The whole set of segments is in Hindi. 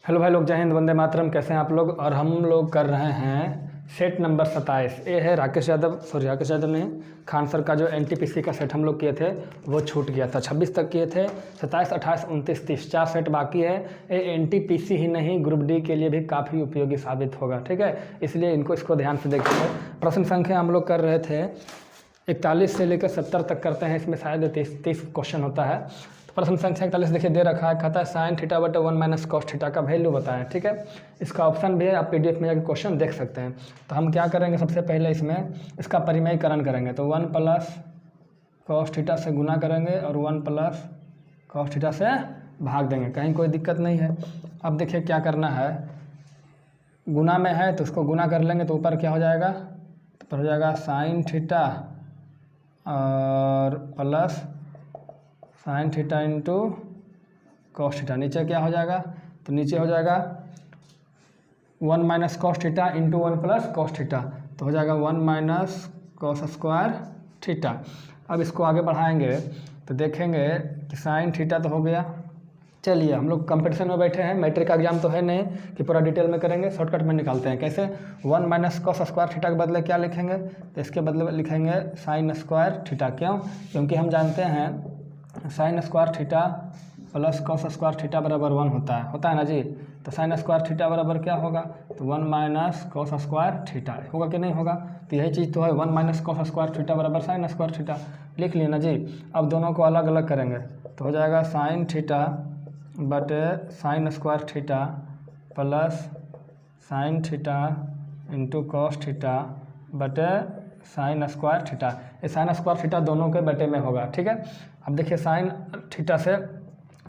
हेलो भाई लोग, जय हिंद, वंदे मातरम। कैसे हैं आप लोग? और हम लोग कर रहे हैं सेट नंबर 27। ये है राकेश यादव नहीं, खान सर का जो एनटीपीसी का सेट हम लोग किए थे वो छूट गया था। 26 तक किए थे, 27, 28, 29, 30 4 सेट बाकी है। ये एनटीपीसी ही नहीं, ग्रुप डी के लिए भी काफ़ी उपयोगी साबित होगा। ठीक है, इसलिए इसको ध्यान से देखिए। प्रश्न संख्या हम लोग कर रहे थे 41 से लेकर 70 तक करते हैं। इसमें शायद 30 क्वेश्चन होता है। प्रश्न संख्या 41 देखिए दे रखा है, कहता है साइन थीटा बटे 1 माइनस कॉस थीटा का वैल्यू बताएं। ठीक है, इसका ऑप्शन भी है, आप पीडीएफ में जाकर क्वेश्चन देख सकते हैं। तो हम क्या करेंगे, सबसे पहले इसमें इसका परिमेयकरण करेंगे। तो 1 प्लस कॉस थीटा से गुना करेंगे और 1 प्लस कॉस थीटा से भाग देंगे, कहीं कोई दिक्कत नहीं है। अब देखिए क्या करना है, गुना में है तो उसको गुना कर लेंगे तो ऊपर क्या हो जाएगा, तो ऊपर हो जाएगा साइन थीटा और plus sine theta into cos theta. नीचे क्या हो जाएगा, तो नीचे हो जाएगा 1 minus cos theta into 1 plus cos theta, तो हो जाएगा 1 माइनस कॉस स्क्वायर थीटा। अब इसको आगे बढ़ाएंगे तो देखेंगे कि साइन थीटा तो हो गया। चलिए, हम लोग कंपटीशन में बैठे हैं, मैट्रिक का एग्जाम तो है नहीं कि पूरा डिटेल में करेंगे, शॉर्टकट में निकालते हैं। कैसे, 1 माइनस कॉस स्क्वायर थीटा के बदले क्या लिखेंगे, तो इसके बदले लिखेंगे साइन स्क्वायर थीटा। क्यों? क्योंकि हम जानते हैं sine square theta plus cos square theta बराबर 1 होता है ना जी। तो साइन स्क्वायर थीटा बराबर क्या होगा, तो 1 माइनस कॉस स्क्वायर थीटा होगा कि नहीं होगा। तो यही चीज़ तो है, 1 माइनस कॉस स्क्वायर थीटा बराबर साइन स्क्वायर थीटा। लिख लिए ना जी। अब दोनों को अलग अलग करेंगे तो हो जाएगा साइन थीटा बटे sine square theta plus sine theta into cos theta बटे साइन स्क्वायर थीटा। ये साइन स्क्वायर थीटा दोनों के बटे में होगा। ठीक है, अब देखिए साइन थीटा से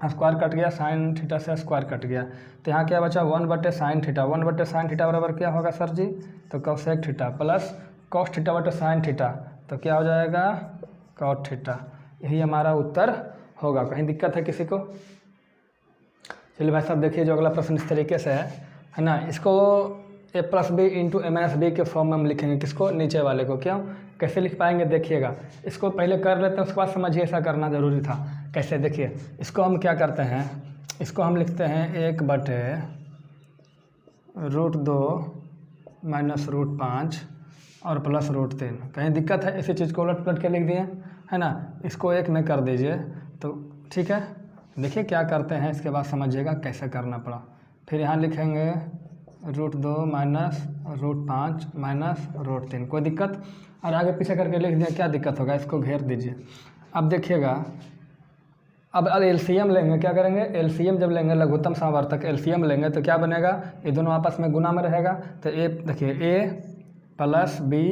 स्क्वायर कट गया, साइन थीटा से स्क्वायर कट गया, तो यहाँ क्या बचा 1 बटे साइन थीटा। 1 बटे साइन थीटा बराबर क्या होगा सर जी, तो cosec theta plus cos theta बटे साइन थीटा, तो क्या हो जाएगा कॉट थीटा। यही हमारा उत्तर होगा। कहीं दिक्कत है किसी को? चलिए भाई साहब देखिए, जो अगला प्रश्न इस तरीके से है ना, इसको ए प्लस बी इंटू ए माइनस बी के फॉर्म में हम लिखेंगे। किसको? नीचे वाले को। क्यों? कैसे लिख पाएंगे देखिएगा, इसको पहले कर लेते हैं, उसके बाद समझिए ऐसा करना ज़रूरी था। कैसे देखिए, इसको हम क्या करते हैं, इसको हम लिखते हैं 1 बटे √2 माइनस √5 और प्लस √3। कहीं दिक्कत है? इसी चीज़ को उलट पलट के लिख दिए है ना, इसको 1 में कर दीजिए तो ठीक है। देखिए क्या करते हैं, इसके बाद समझिएगा कैसे करना पड़ा। फिर यहाँ लिखेंगे √2 माइनस √5 माइनस √3, कोई दिक्कत? और आगे पीछे करके लिख दिया, क्या दिक्कत होगा, इसको घेर दीजिए। अब देखिएगा, अब एलसीएम लेंगे, क्या करेंगे, एलसीएम जब लेंगे लघुत्तम समावर्तक एलसीएम लेंगे तो क्या बनेगा, ये दोनों आपस में गुना में रहेगा। तो ए देखिए ए प्लस बी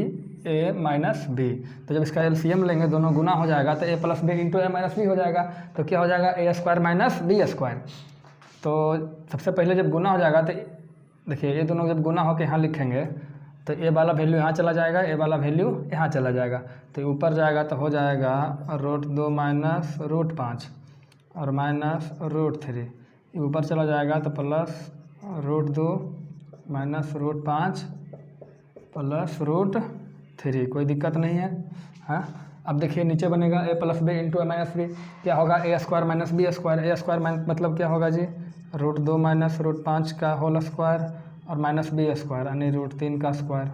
ए माइनस बी, तो जब इसका एलसीएम लेंगे दोनों गुना हो जाएगा तो ए प्लस बी इंटू ए माइनस बी हो जाएगा। तो क्या हो जाएगा, ए स्क्वायर माइनस बी स्क्वायर। तो सबसे पहले जब गुना हो जाएगा तो देखिए ये दोनों जब गुना होकर यहाँ लिखेंगे तो ए वाला वैल्यू यहाँ चला जाएगा, ए वाला वैल्यू यहाँ चला जाएगा, तो ऊपर जाएगा तो हो जाएगा √2 माइनस √5 और माइनस √3, ऊपर चला जाएगा तो प्लस √2 माइनस √5 प्लस √3, कोई दिक्कत नहीं है। हाँ, अब देखिए नीचे बनेगा ए प्लस बी इंटू ए माइनस बी, क्या होगा ए स्क्वायर माइनस बी स्क्वायर। ए स्क्वायर मतलब क्या होगा जी, √2 माइनस √5 का होल स्क्वायर और माइनस बी स्क्वायर यानी √3 का स्क्वायर,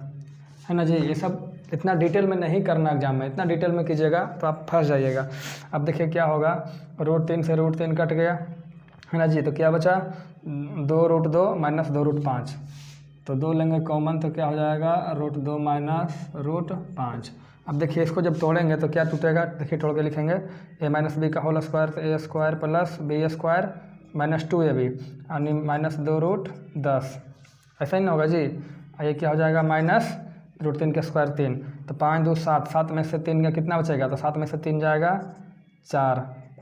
है ना जी। ये सब इतना डिटेल में नहीं करना एग्जाम में, इतना डिटेल में कीजिएगा तो आप फंस जाइएगा। अब देखिए क्या होगा, √3 से √3 कट गया, है ना जी, तो क्या बचा 2√2 माइनस 2√5, तो 2 लेंगे कॉमन तो क्या हो जाएगा √2 माइनस √5। अब देखिए इसको जब तोड़ेंगे तो क्या टूटेगा, देखिए तोड़ के लिखेंगे ए माइनस बी का होल स्क्वायर, तो A square plus B square minus 2ab यानी माइनस 2√10, ऐसा ही ना होगा जी। ये क्या हो जाएगा माइनस √3 के स्क्वायर 3, तो 5 2 7, 7 में से 3 का कितना बचेगा, तो 7 में से 3 जाएगा 4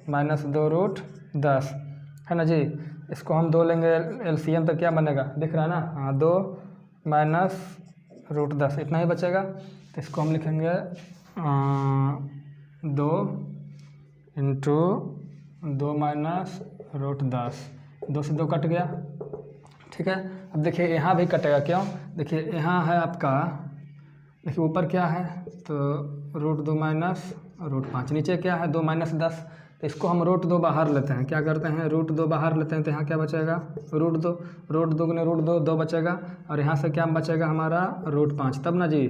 माइनस 2√10, है ना जी। इसको हम 2 लेंगे एलसीएम तो क्या बनेगा, दिख रहा है ना, हाँ 2 माइनस √10 इतना ही बचेगा। तो इसको हम लिखेंगे 2 इंटू 2 माइनस √10, 2 से 2 कट गया, ठीक है। अब देखिए यहाँ भी कटेगा, क्यों, देखिए यहाँ है आपका, देखिए ऊपर क्या है तो √2 माइनस √5, नीचे क्या है 2 माइनस 10, तो इसको हम रूट 2 बाहर लेते हैं, क्या करते हैं रूट 2 बाहर लेते हैं, तो यहाँ क्या बचेगा रूट दो गुने रूट 2 2 बचेगा, और यहाँ से क्या बचेगा हमारा रूट 5, तब ना जी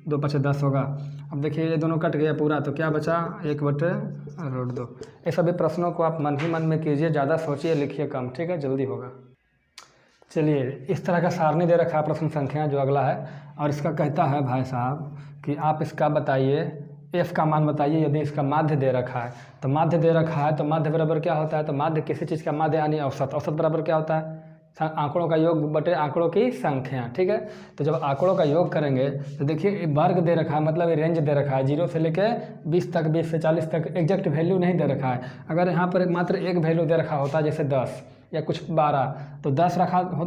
2 5 10 होगा। अब देखिए ये दोनों कट गया पूरा, तो क्या बचा 1/√2। ये सभी प्रश्नों को आप मन ही मन में कीजिए, ज़्यादा सोचिए लिखिए कम, ठीक है, जल्दी होगा। चलिए इस तरह का सारणी दे रखा है प्रश्न संख्या जो अगला है, और इसका कहता है भाई साहब कि आप इसका बताइए एफ का मान बताइए यदि इसका माध्य दे रखा है। तो माध्य दे रखा है तो माध्य बराबर क्या होता है, तो माध्य किसी चीज़ का माध्य यानी औसत, औसत बराबर क्या होता है आंकड़ों का योग बटे आंकड़ों की संख्या, ठीक है। तो जब आंकड़ों का योग करेंगे तो देखिए वर्ग दे रखा है, मतलब ये रेंज दे रखा है 0 से लेके 20 तक, 20 से 40 तक, एग्जैक्ट वैल्यू नहीं दे रखा है। अगर यहाँ पर मात्र एक वैल्यू दे रखा होता जैसे 10 या कुछ 12, तो 10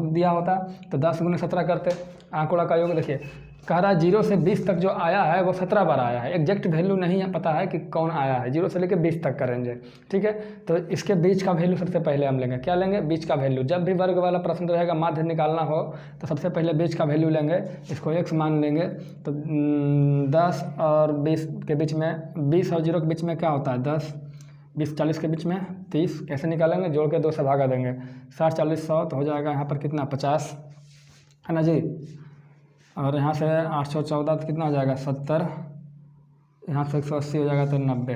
दिया होता तो 10 × 17 करते। आंकड़ा का योग देखिए कह रहा है 0 से 20 तक जो आया है वो 17 बार आया है, एग्जैक्ट वैल्यू नहीं है पता है कि कौन आया है, 0 से लेकर 20 तक करेंगे, ठीक है। तो इसके बीच का वैल्यू सबसे पहले हम लेंगे, क्या लेंगे बीच का वैल्यू। जब भी वर्ग वाला प्रश्न रहेगा माध्य निकालना हो तो सबसे पहले बीच का वैल्यू लेंगे, इसको x मान लेंगे। तो 10 और 20 के बीच में, 20 और 0 के बीच में क्या होता है 10, 20 40 के बीच में 30, कैसे निकालेंगे जोड़ के 2 से भागा देंगे, 60 40 100, तो हो जाएगा यहाँ पर कितना 50, है ना जी। और यहाँ से 814 तो कितना हो जाएगा 70, यहाँ से 180 हो जाएगा तो 90,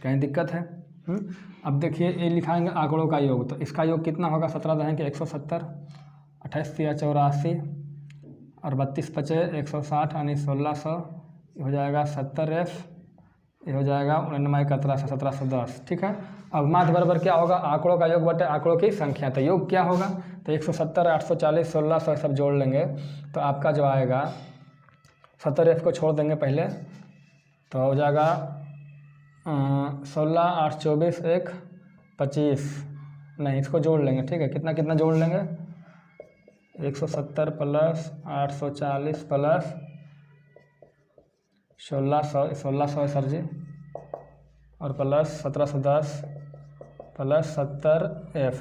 कहीं दिक्कत है। अब देखिए ये लिखाएंगे आंकड़ों का योग, तो इसका योग कितना होगा 17 रहेंगे 170, 28 × 84 और 32 × 5 160 यानी 1600, हो जाएगा 70f, ये हो जाएगा 99 × 17 1710, ठीक है। अब माध्य बराबर क्या होगा आंकड़ों का योग बटे आंकड़ों की संख्या, तो योग क्या होगा तो 170 840 1600 सब जोड़ लेंगे तो आपका जो आएगा 70f को छोड़ देंगे पहले, तो हो जाएगा 16 8 24 1 25, नहीं इसको जोड़ लेंगे, ठीक है। कितना कितना जोड़ लेंगे 170 प्लस 840 प्लस 1600 सर जी, और प्लस 1710 प्लस 70f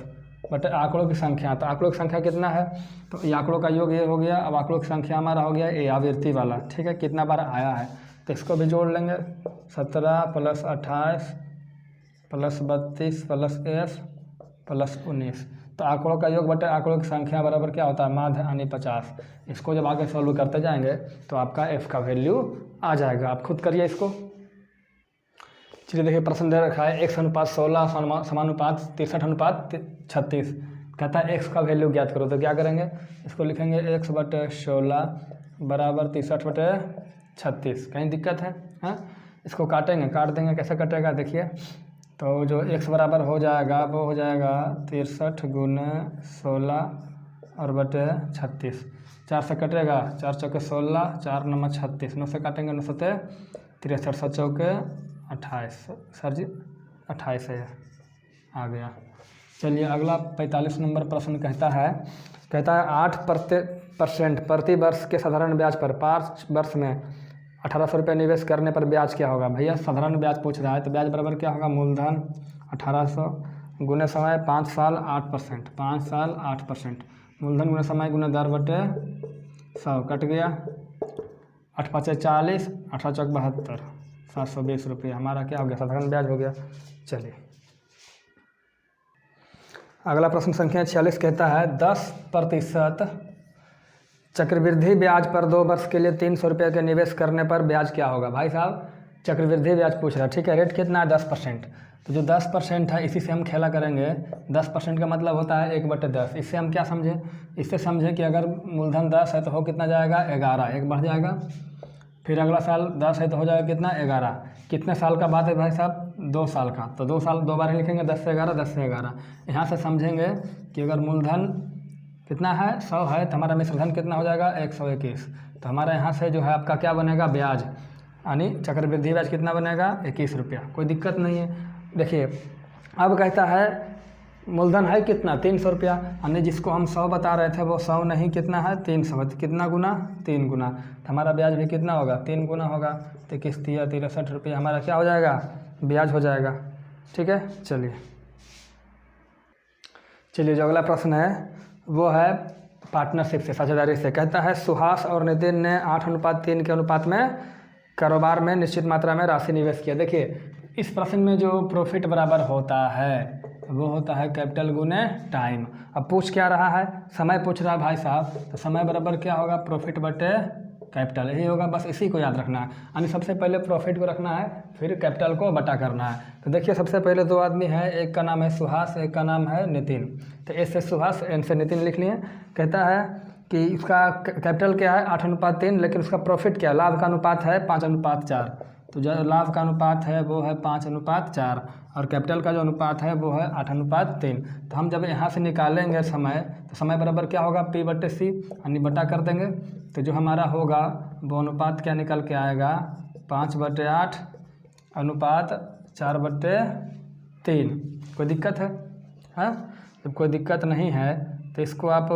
बटे आंकड़ों की संख्या। तो आंकड़ों की संख्या कितना है, तो ये आंकड़ों का योग ये हो गया। अब आंकड़ों की संख्या हमारा हो गया ये आवृत्ति वाला, ठीक है, कितना बार आया है तो इसको भी जोड़ लेंगे, 17 plus 28 plus 32 plus f plus 19। तो आंकड़ों का योग बटे आंकड़ों की संख्या बराबर क्या होता है माध्य यानी 50। इसको जब आगे सॉल्व करते जाएंगे तो आपका f का वैल्यू आ जाएगा, आप खुद करिए इसको। चलिए देखिए प्रश्न दे रखा है x/16 समानुपात 63/36, कहता है x का वैल्यू ज्ञात करो। तो क्या करेंगे इसको लिखेंगे x/16 बराबर 63/36, कहीं दिक्कत है हाँ। इसको काटेंगे, काट देंगे, कैसे कटेगा देखिए। तो जो x बराबर हो जाएगा वो हो जाएगा 63 × 16 और बटे 36, 4 से कटेगा, 4 चौके 16, 4 9 36, 9 से काटेंगे 9 सते 63, 7 चौके 28, सर जी 28 है आ गया। चलिए अगला 45 नंबर प्रश्न कहता है 8% प्रति वर्ष के साधारण ब्याज पर 5 वर्ष में 1800 रुपये निवेश करने पर ब्याज क्या होगा। भैया साधारण ब्याज पूछ रहा है तो ब्याज बराबर क्या होगा मूलधन 1800 गुने समय 5 साल 8%, 5 साल 8%, मूलधन गुने समय गुने दर बटे 100, कट गया 8 5 40, 18 चौक 72, 720 रुपये हमारा क्या हो गया साधारण ब्याज हो गया। चलिए अगला प्रश्न संख्या 46 कहता है 10% चक्रवृद्धि ब्याज पर 2 वर्ष के लिए 300 रुपये के निवेश करने पर ब्याज क्या होगा। भाई साहब चक्रवृद्धि ब्याज पूछ रहा है, ठीक है। रेट कितना है 10%, तो जो 10% है इसी से हम खेला करेंगे। 10% का मतलब होता है 1/10। इससे हम क्या समझें, इससे समझें कि अगर मूलधन 10 है तो हो कितना जाएगा 11, एक बढ़ जाएगा। फिर अगला साल 10 है तो हो जाएगा कितना 11, कितने साल का बात है भाई साहब 2 साल का, तो 2 साल 2 बार ही लिखेंगे 10 से 11, 10 से 11। यहाँ से समझेंगे कि अगर मूलधन कितना है 100 है तो हमारा मिश्रधन कितना हो जाएगा 121, तो हमारा यहाँ से जो है आपका क्या बनेगा ब्याज यानी चक्रवृद्धि ब्याज कितना बनेगा 21 रुपया, कोई दिक्कत नहीं है। देखिए अब कहता है मूलधन है कितना 300 रुपया, यानी जिसको हम 100 बता रहे थे वो 100 नहीं कितना है 300, कितना गुना 3 गुना, तो हमारा ब्याज भी कितना होगा 3 गुना होगा। तो 63 रुपये हमारा क्या हो जाएगा ब्याज हो जाएगा, ठीक है। चलिए जो अगला प्रश्न है वो है पार्टनरशिप से, साझेदारी से। कहता है सुहास और नितिन ने 8:3 के अनुपात में कारोबार में निश्चित मात्रा में राशि निवेश किया। देखिए इस प्रश्न में जो प्रॉफिट बराबर होता है वो होता है कैपिटल गुने टाइम। अब पूछ क्या रहा है, समय पूछ रहा है भाई साहब, तो समय बराबर क्या होगा, प्रॉफिट बटे कैपिटल, यही होगा। बस इसी को याद रखना है, यानी सबसे पहले प्रॉफिट को रखना है, फिर कैपिटल को बटा करना है। तो देखिए सबसे पहले दो आदमी है, एक का नाम है सुहास, एक का नाम है नितिन। तो ए से सुहास, एन से नितिन लिख लिए। कहता है कि इसका कैपिटल क्या है 8:3, लेकिन उसका प्रॉफिट क्या है, लाभ का अनुपात है 5:4। तो जो लाभ का अनुपात है वो है 5:4 और कैपिटल का जो अनुपात है वो है 8:3। तो हम जब यहाँ से निकालेंगे समय, तो समय बराबर क्या होगा P/C, यानी बटा कर देंगे। तो जो हमारा होगा वो अनुपात क्या निकल के आएगा 5/8 अनुपात 4/3। कोई दिक्कत है? हाँ, जब कोई दिक्कत नहीं है तो इसको आप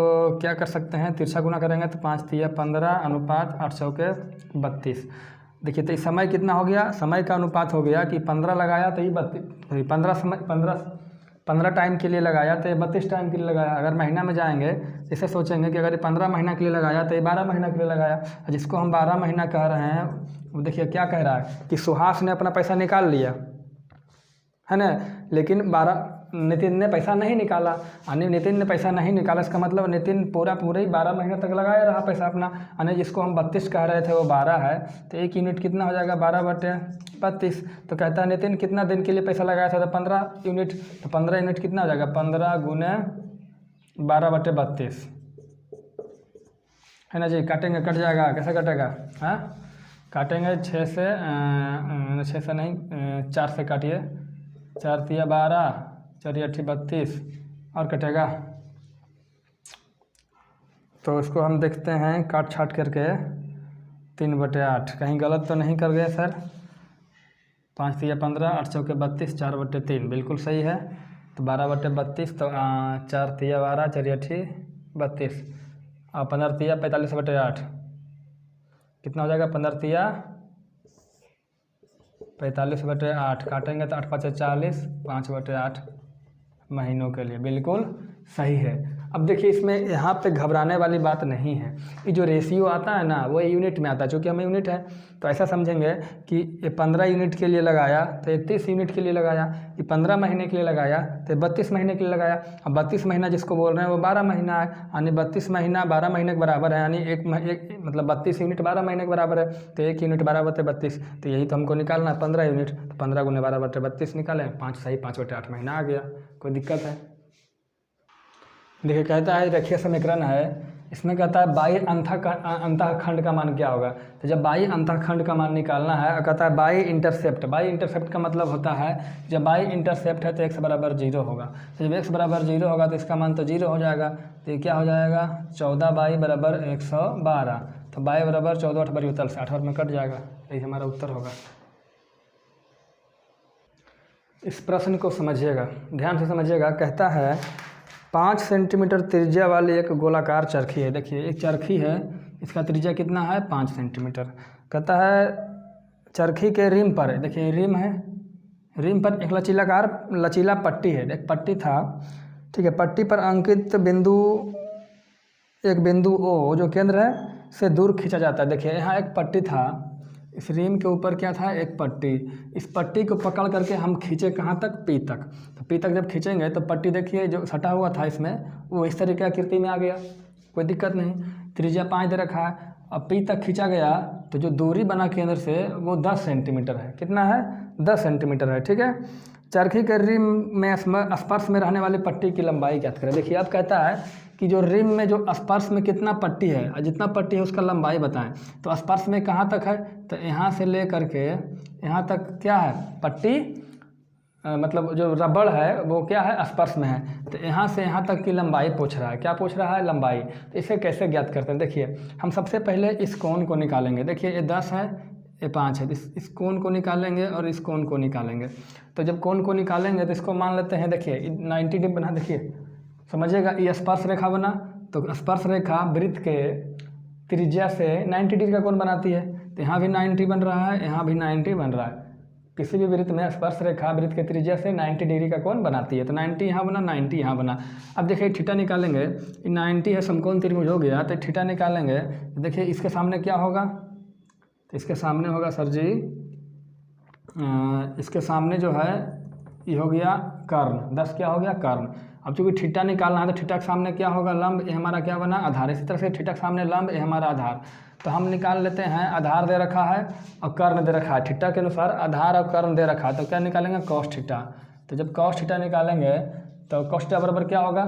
क्या कर सकते हैं, तिरछा गुना करेंगे तो 5×3=15 अनुपात 8×32। देखिए तो इस समय कितना हो गया, समय का अनुपात हो गया कि 15 लगाया तो ये 15 टाइम के लिए लगाया तो ये 32 टाइम के लिए लगाया। अगर महीना में जाएंगे इसे सोचेंगे कि अगर ये 15 महीना के लिए लगाया तो ये 12 महीना के लिए लगाया। जिसको हम 12 महीना कह रहे हैं वो देखिए क्या कह रहा है कि सुहास ने अपना पैसा निकाल लिया है ना, लेकिन नितिन ने पैसा नहीं निकाला। यानी नितिन ने पैसा नहीं निकाला, इसका मतलब नितिन पूरा ही 12 महीने तक लगाया रहा पैसा अपना। यानी जिसको हम 32 कह रहे थे वो 12 है, तो 1 यूनिट कितना हो जाएगा 12/32। तो कहता है नितिन कितना दिन के लिए पैसा लगाया था, तो 15 यूनिट। तो 15 यूनिट कितना हो जाएगा 15 गुने 12/32 है ना जी। काटेंगे कट जाएगा, कैसे कटेगा, हाँ काटेंगे 6 से नहीं 4 से काटिए, 4×3=12, 4×8=32 और कटेगा। तो इसको हम देखते हैं काट छाट करके 3/8, कहीं गलत तो नहीं कर गए सर। 5×3=15, 8×4=32, 4/3 बिल्कुल सही है। तो 12/32, तो 4×3=12, 4×8=32 और 15×3=45/8 कितना हो जाएगा 15×3=45/8। काटेंगे तो 8×5=40, 5/8 महीनों के लिए, बिल्कुल सही है। अब देखिए इसमें यहाँ पे घबराने वाली बात नहीं है, ये जो रेशियो आता है ना वो यूनिट में आता है, चूँकि हमें यूनिट है तो ऐसा समझेंगे कि ये 15 यूनिट के लिए लगाया तो 31 यूनिट के लिए लगाया, ये 15 महीने के लिए लगाया तो 32 महीने के लिए लगाया। अब 32 महीना जिसको बोल रहे हैं वो 12 महीना है, यानी 32 महीना 12 महीने के बराबर है, यानी एक मतलब 32 यूनिट 12 महीने के बराबर है, तो 1 यूनिट 12/32। तो यही तो हमको निकालना है 15 यूनिट, तो 15 गुने 12/32 निकालें, 5 सही 5/8 महीना आ गया। कोई दिक्कत है? देखिए कहता है रेखीय समीकरण है, इसमें कहता है बाह्य अंतःखंड का मान क्या होगा। तो जब बाह्य अंतःखंड का मान निकालना है, कहता है बाह्य इंटरसेप्ट। बाह्य इंटरसेप्ट का मतलब होता है जब बाह्य इंटरसेप्ट है तो x = 0 होगा। तो जब x = 0 होगा तो इसका मान तो 0 हो जाएगा। तो ये क्या हो जाएगा 14y = 112। तो y = 14 8 बड़ी उतल से 8 में कट जाएगा, यही हमारा उत्तर होगा। इस प्रश्न को समझिएगा, ध्यान से समझिएगा। कहता है 5 सेंटीमीटर त्रिज्या वाली एक गोलाकार चरखी है। देखिए एक चरखी है, इसका त्रिज्या कितना है 5 सेंटीमीटर। कहता है चरखी के रिम पर, देखिए रिम है, रिम पर एक लचीला पट्टी है, एक पट्टी था, ठीक है। पट्टी पर अंकित एक बिंदु O जो केंद्र है से दूर खींचा जाता है। देखिए यहाँ एक पट्टी था, इस रिम के ऊपर क्या था एक पट्टी, इस पट्टी को पकड़ करके हम खींचे कहाँ तक P तक। तो P तक जब खींचेंगे तो पट्टी देखिए जो सटा हुआ था इसमें वो इस तरीके की आकृति में आ गया, कोई दिक्कत नहीं। त्रिज्या 5 दे रखा है, अब P तक खींचा गया तो जो दूरी बना केंद्र से वो 10 सेंटीमीटर है। कितना है 10 सेंटीमीटर है, ठीक है। चरखी के रिम में स्पर्श में रहने वाली पट्टी की लंबाई ज्ञात करें। देखिए अब कहता है कि जो रिम में जो स्पर्श में कितना पट्टी है और जितना पट्टी है उसका लंबाई बताएं। तो स्पर्श में कहाँ तक है, तो यहाँ से ले करके यहाँ तक क्या है पट्टी, मतलब जो रबड़ है वो क्या है स्पर्श में है। तो यहाँ से यहाँ तक की लंबाई पूछ रहा है, क्या पूछ रहा है लंबाई। तो इसे कैसे ज्ञात करते हैं, देखिए हम सबसे पहले इस कोण को निकालेंगे। देखिए ये 10 है, ये 5 है, इस कोण को निकालेंगे और इस कोण को निकालेंगे। तो जब कोण को निकालेंगे तो इसको मान लेते हैं, देखिए 90 डिग्री बना, देखिए समझिएगा ये स्पर्श रेखा बना, तो स्पर्श रेखा वृत्त के त्रिज्या से 90 डिग्री का कोण बनाती है। तो यहाँ भी 90 बन रहा है, यहाँ भी 90 बन रहा है। किसी भी वृत्त में स्पर्श रेखा वृत्त के त्रिज्या से 90 डिग्री का कोण बनाती है। तो 90 यहाँ बना, 90 यहाँ बना। अब देखिए थीटा निकालेंगे, 90 है समकोण त्रिभुज हो गया, तो थीटा निकालेंगे। तो देखिए इसके सामने क्या होगा, तो इसके सामने होगा सर जी इसके सामने जो है ये हो गया कर्ण, 10 क्या हो गया कर्ण। अब चूँकि थीटा निकालना है तो थीटा के सामने क्या होगा लंब, ये हमारा क्या बना आधार। इसी तरह से थीटा के सामने लंब, ये हमारा आधार। तो हम निकाल लेते हैं, आधार दे रखा है और कर्ण दे रखा है, थीटा के अनुसार आधार और कर्ण दे रखा है, तो क्या निकालेंगे कॉस थीटा। तो जब कॉस थीटा निकालेंगे तो कॉस थीटा बराबर क्या होगा,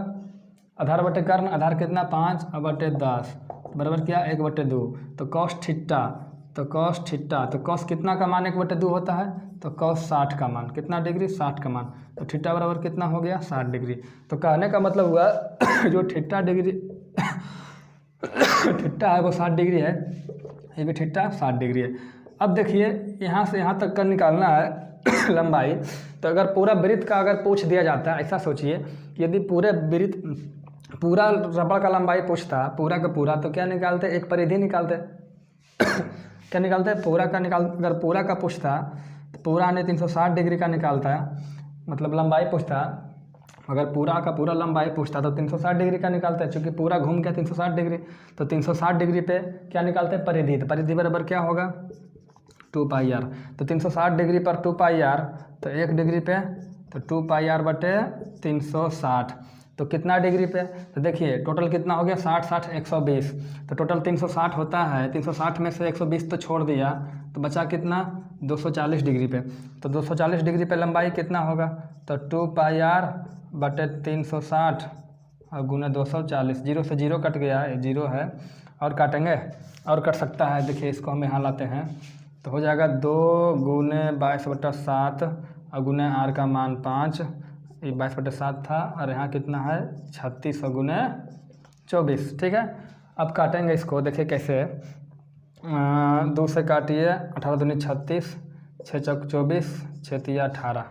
आधार बटे कर्ण, आधार कितना 5 और बटे 10 बराबर क्या 1/2। तो कॉस थीटा, तो कॉस थीटा, तो कॉस कितना का मान 1/2 होता है, तो कॉस 60 का मान, कितना डिग्री 60 का मान, तो थीटा बराबर कितना हो गया 60 डिग्री। तो कहने का मतलब हुआ जो थीटा डिग्री थीटा है वो 60 डिग्री है, ये भी थीटा 60 डिग्री है। अब देखिए यहाँ से यहाँ तक का निकालना है लंबाई। तो अगर पूरा वृत्त का अगर पूछ दिया जाता है, ऐसा सोचिए कि यदि पूरे वृत्त पूरा रबड़ का लंबाई पूछता पूरा का पूरा, तो क्या निकालते, एक परिधि निकालते क्या निकालते हैं पूरा का निकाल। अगर पूरा का पूछता तो पूरा ने 360 डिग्री का निकालता है, मतलब लंबाई पूछता, अगर पूरा का पूरा लंबाई पूछता तो 360 डिग्री का निकालता है, चूँकि पूरा घूम गया 360 डिग्री। तो 360 डिग्री पे क्या निकालते हैं परिधि, तो परिधि बराबर क्या होगा 2πr। तो 360 डिग्री पर 2πr, तो 1 डिग्री पे तो 2πr बटे 360, तो कितना डिग्री पे, तो देखिए टोटल कितना हो गया 60 60 120, तो टोटल 360 होता है। 360 में से 120 तो छोड़ दिया, तो बचा कितना 240 डिग्री पे। तो 240 डिग्री पे लंबाई कितना होगा, तो 2πr बटे 360 और गुना 240, जीरो से जीरो कट गया, ये जीरो है, और काटेंगे और कट सकता है। देखिए इसको हम यहाँ लाते हैं तो हो जाएगा 2 गुने 22/7 और गुने r का मान 5, ये 22/7 था, और यहाँ कितना है 36 और गुने 24। ठीक है, अब काटेंगे इसको, देखिए कैसे, 2 से काटिए, 18 दूनी 36, 6 चौक 24, 6 तिया 18,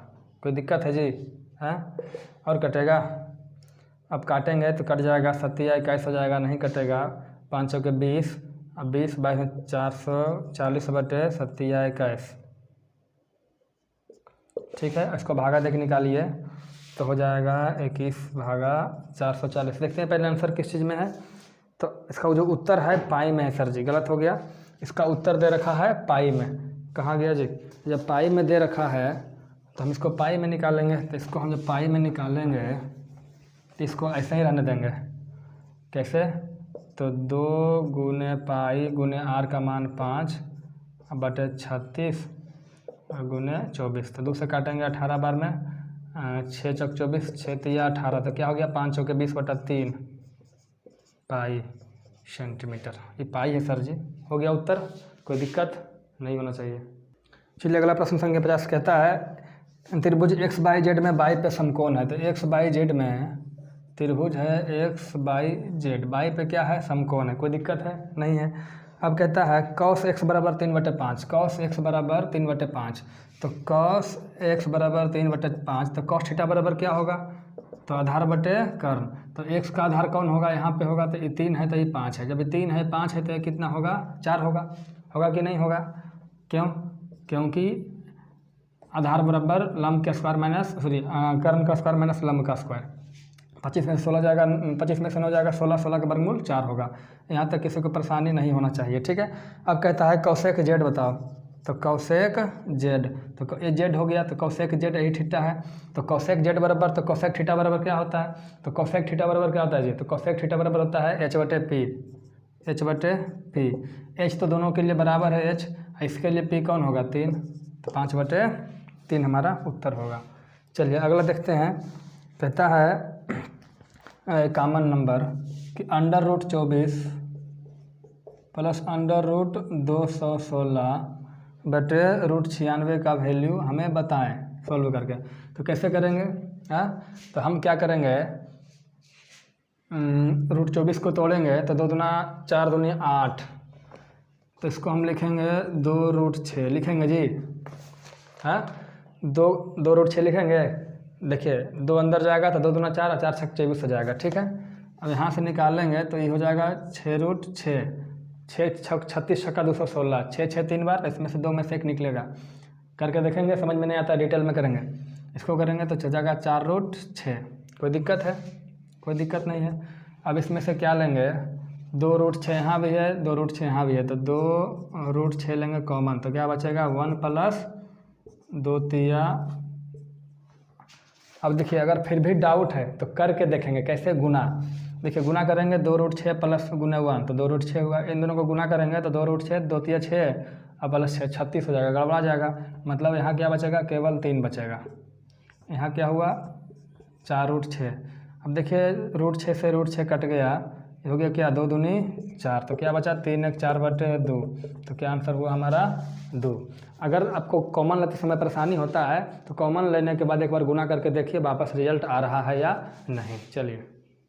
कोई दिक्कत है जी हैं, और कटेगा। अब काटेंगे तो कट जाएगा, 7 तिया 21 हो जाएगा, नहीं कटेगा, 5 चौके 20, अब 20 22 में 440 बटे 7 तिया 21। ठीक है, इसको भागा देके निकालिए तो हो जाएगा 21 भागा 440। देखते हैं पहले आंसर किस चीज़ में है, तो इसका जो उत्तर है पाई में है। सर जी गलत हो गया, इसका उत्तर दे रखा है पाई में, कहाँ गया जी, जब पाई में दे रखा है तो हम इसको पाई में निकालेंगे। तो इसको हम जब पाई में निकालेंगे तो इसको ऐसे ही रहने देंगे, कैसे, तो 2 गुने पाई गुने r का मान 5 बटे 36 गुने 24, तो 2 से काटेंगे 18 बार में, 6 चौक 24, 6 तिया 18, तो क्या हो गया 5 चौके 20/3 पाई सेंटीमीटर। ये पाई है सर जी, हो गया उत्तर, कोई दिक्कत नहीं होना चाहिए। चलिए अगला प्रश्न संख्या 50 कहता है त्रिभुज XYZ में बाई पे समकोण है। तो XYZ में त्रिभुज है XYZ, बाई पे क्या है समकोण है, कोई दिक्कत है नहीं है। अब कहता है cos x बराबर 3/5, cos x बराबर 3/5, तो cos x बराबर 3/5, तो cos थीटा बराबर क्या होगा, तो आधार बटे कर्ण। तो x का आधार कौन होगा, यहाँ पे होगा, तो ये 3 है तो ये 5 है, जब ये 3 है 5 है तो ये कितना होगा 4 होगा, होगा कि नहीं होगा, क्यों, क्योंकि आधार बराबर लंब का स्क्वायर माइनस कर्ण का स्क्वायर माइनस लंब का स्क्वायर। 25 में से 16 जाएगा, 25 में से 9 जाएगा, 16 16 का वर्गमूल 4 होगा। यहाँ तक किसी को परेशानी नहीं होना चाहिए। ठीक है, अब कहता है कौशेक जेड बताओ, तो कौशेक जेड, तो ये जेड हो गया, तो कौशेक जेड यही थीटा है, तो कौशेक जेड बराबर, तो कौशेक थीटा बराबर क्या होता है, तो कौशेक थीटा बराबर क्या होता है जी, तो कौशेक थीटा बराबर होता है h/p, h/p, h तो दोनों के लिए बराबर है h, इसके लिए p कौन होगा 3, तो 5/3 हमारा उत्तर होगा। चलिए अगला देखते हैं, कहता है कॉमन नंबर कि √24 प्लस √216 बटे √96 का वैल्यू हमें बताएं सॉल्व करके। तो कैसे करेंगे, हाँ, तो हम क्या करेंगे, √24 को तोड़ेंगे तो 2 दूना 4 दूनी 8, तो इसको हम लिखेंगे 2√6 लिखेंगे जी, हाँ, 2√6 लिखेंगे। देखिए 2 अंदर जाएगा तो 2 दूना 4 और 4 छक 24 हो जाएगा। ठीक है, अब यहाँ से निकालेंगे तो ये हो जाएगा 6√6, 6 छक 36 छक्का 216, 6 6 3 बार, इसमें से 2 में से 1 निकलेगा, करके देखेंगे, समझ में नहीं आता डिटेल में करेंगे। इसको करेंगे तो चल जाएगा 4√6, कोई दिक्कत है, कोई दिक्कत नहीं है। अब इसमें से क्या लेंगे, 2√6 यहाँ भी है, 2√6 यहाँ भी है, तो 2√6 लेंगे कॉमन, तो क्या बचेगा 1 + 2 तिया। अब देखिए अगर फिर भी डाउट है तो करके देखेंगे कैसे गुना। देखिए गुना करेंगे 2√6 प्लस गुना 1 तो 2√6 हुआ। इन दोनों को गुना करेंगे तो 2√6 2 तिया 6 और प्लस 6 36 हो जाएगा, गड़बड़ा जाएगा। मतलब यहाँ क्या बचेगा, केवल 3 बचेगा। यहाँ क्या हुआ 4√6। अब देखिए √6 से √6 कट गया, ये हो गया क्या 2 दूनी 4, तो क्या बचा 3 1 4/2। तो क्या आंसर हुआ हमारा 2। अगर आपको कॉमन लेते समय परेशानी होता है तो कॉमन लेने के बाद एक बार गुना करके देखिए वापस रिजल्ट आ रहा है या नहीं। चलिए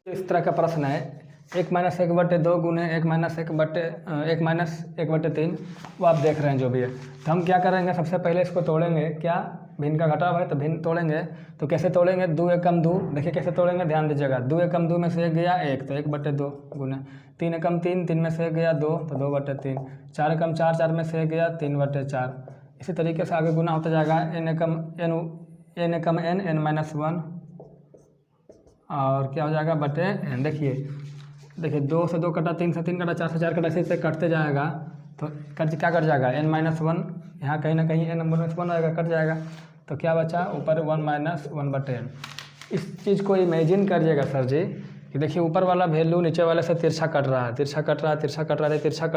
इस तरह का प्रश्न है 1-1/2 गुने 1-1/3, वो आप देख रहे हैं जो भी है। तो हम क्या करेंगे, सबसे पहले इसको तोड़ेंगे। क्या भिन्न का घटाव है तो भिन्न तोड़ेंगे। तो कैसे तोड़ेंगे, 2 एकम 2। देखिए कैसे तोड़ेंगे, ध्यान दीजिएगा। 2 एकम 2 में से 1 गया 1 तो 1/2 गुने 3 एकम 3, 3 में से 1 गया 2 तो 2/3। 4 एकम 4, 4 में से 1 गया 3/4। इसी तरीके से आगे गुना होता जाएगा। n एकम n n-1 और क्या हो जाएगा बटे n। देखिए 2 से 2 कटा, 3 से 3 कटा, 4 से 4 कटा, ऐसे से कटते जाएगा तो क्या कट जाएगा n-1। यहाँ कहीं ना कहीं n-1 आएगा, कट जाएगा। तो क्या बचा ऊपर 1-1/n। इस चीज़ को इमेजिन करिएगा सर जी कि देखिए ऊपर वाला वैल्यू नीचे वाले से तिरछा कट रहा है, तिरछा कट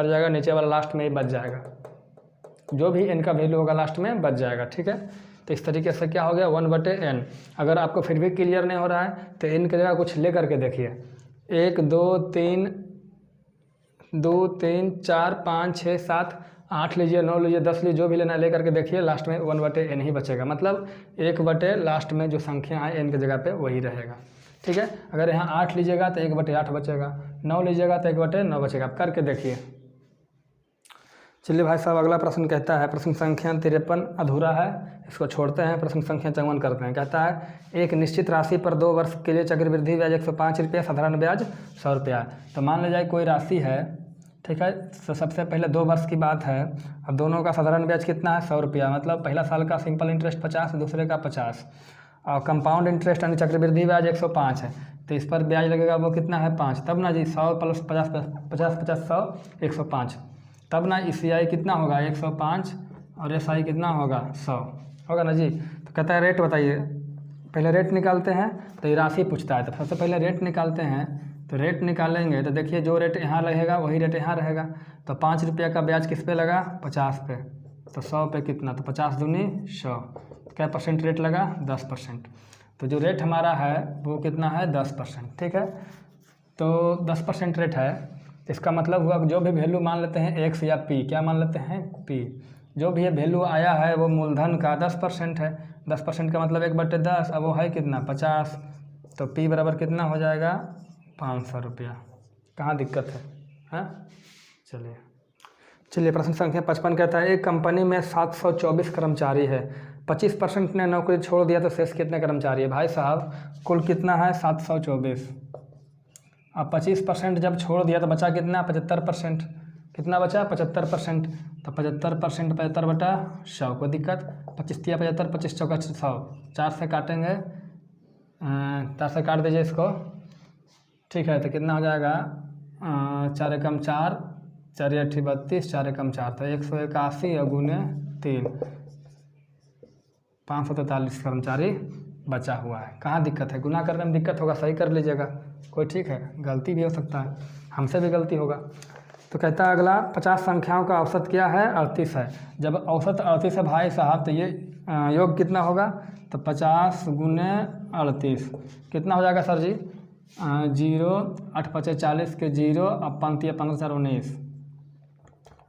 जाएगा, नीचे वाला लास्ट में ही बच जाएगा। जो भी n का वैल्यू होगा लास्ट में बच जाएगा, ठीक है। तो इस तरीके से क्या हो गया 1/n। अगर आपको फिर भी क्लियर नहीं हो रहा है तो n की जगह कुछ ले करके देखिए। 1 2 3 4 5 6 7 8 लीजिए, 9 लीजिए, 10 लीजिए, जो भी लेना ले करके देखिए, लास्ट में 1/n ही बचेगा। मतलब 1 लास्ट में जो संख्या है n की जगह पे वही रहेगा, ठीक है। अगर यहाँ 8 लीजिएगा तो 1/8 बचेगा, 9 लीजिएगा तो 1/9 बचेगा। आप करके देखिए। चलिए भाई साहब अगला प्रश्न कहता है, प्रश्न संख्या 53 अधूरा है, इसको छोड़ते हैं, प्रश्न संख्या 54 करते हैं। कहता है एक निश्चित राशि पर 2 वर्ष के लिए चक्रवृद्धि ब्याज 105 रुपया, साधारण ब्याज 100 रुपया। तो मान लीजिए कोई राशि है, ठीक है। तो सबसे पहले 2 वर्ष की बात है। अब दोनों का साधारण ब्याज कितना है 100 रुपया। मतलब पहला साल का सिंपल इंटरेस्ट 50, दूसरे का 50 और कंपाउंड इंटरेस्ट यानी चक्रवृद्धि ब्याज 105 है। तो इस पर ब्याज लगेगा वो कितना है 5। तब ना जी 100 + 50 50 100 105। तब ना ECI कितना होगा 105 और SI कितना होगा 100 होगा ना जी। तो कहता है रेट बताइए। पहले रेट निकालते हैं, तो ये राशि पूछता है। तो सबसे पहले रेट निकालते हैं। तो रेट निकालेंगे तो देखिए जो रेट यहाँ रहेगा वही रेट यहाँ रहेगा। तो 5 रुपये का ब्याज किस पे लगा 50 पे, तो 100 पे कितना, तो 50 दूनी 100। क्या % रेट लगा 10%। तो जो रेट हमारा है वो कितना है 10%, ठीक है। तो 10% रेट है, इसका मतलब हुआ जो भी वैल्यू मान लेते हैं x या p, क्या मान लेते हैं p। जो भी ये वैल्यू आया है वो मूलधन का 10% है। 10% का मतलब 1/10। अब वो है कितना 50। तो p बराबर कितना हो जाएगा 500 रुपया। कहाँ दिक्कत है, हाँ। चलिए प्रश्न संख्या 55 कहता है एक कंपनी में 724 कर्मचारी है, 25% ने नौकरी छोड़ दिया तो शेष कितने कर्मचारी है। भाई साहब कुल कितना है 724। अब 25% जब छोड़ दिया तो बचा कितना 75%। कितना बचा 75%। तो 75% 75/100 कोई दिक्कत। 25 तिया 75, 25 चौका 100, 4 से काटेंगे, 4 से काट दीजिए इसको, ठीक है। तो कितना हो जाएगा 4 एकम 4, 4 8 32, 4 एकम 4 तो 181 और गुने 3 543 कर्मचारी बचा हुआ है। कहाँ दिक्कत है, गुना करने में दिक्कत होगा, सही कर लीजिएगा, कोई ठीक है। गलती भी हो सकता है, हमसे भी गलती होगा। तो कहता है अगला 50 संख्याओं का औसत क्या है 38 है। जब औसत 38 है भाई साहब तो ये योग कितना होगा, तो 50 गुने 38 कितना हो जाएगा सर जी 0 8 5 40 के 0 अब 5 15 4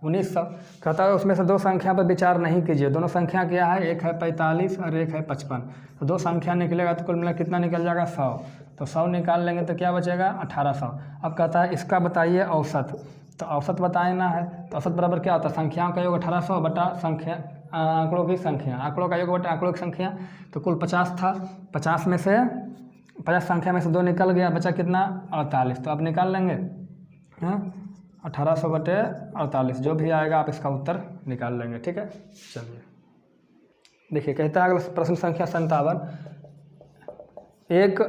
1900। कहता है उसमें से 2 संख्या पर विचार नहीं कीजिए। दोनों संख्या क्या है, एक है 45 और एक है 55। तो 2 संख्या निकलेगा तो कुल मिला कितना निकल जाएगा 100। तो 100 निकाल लेंगे तो क्या बचेगा 1800। अब कहता है इसका बताइए औसत। तो औसत बताना है तो औसत बराबर क्या होता है, संख्याओं का योग 1800 बटा संख्या आंकड़ों की संख्या, आंकड़ों का योग बटा आंकड़ों की संख्या। तो कुल 50 था, 50 में से 50 संख्या में से 2 निकल गया, बचा कितना 48। तो आप निकाल लेंगे 1800 बटे 48, जो भी आएगा आप इसका उत्तर निकाल लेंगे, ठीक है। चलिए देखिए कहता है अगला प्रश्न संख्या 57। एक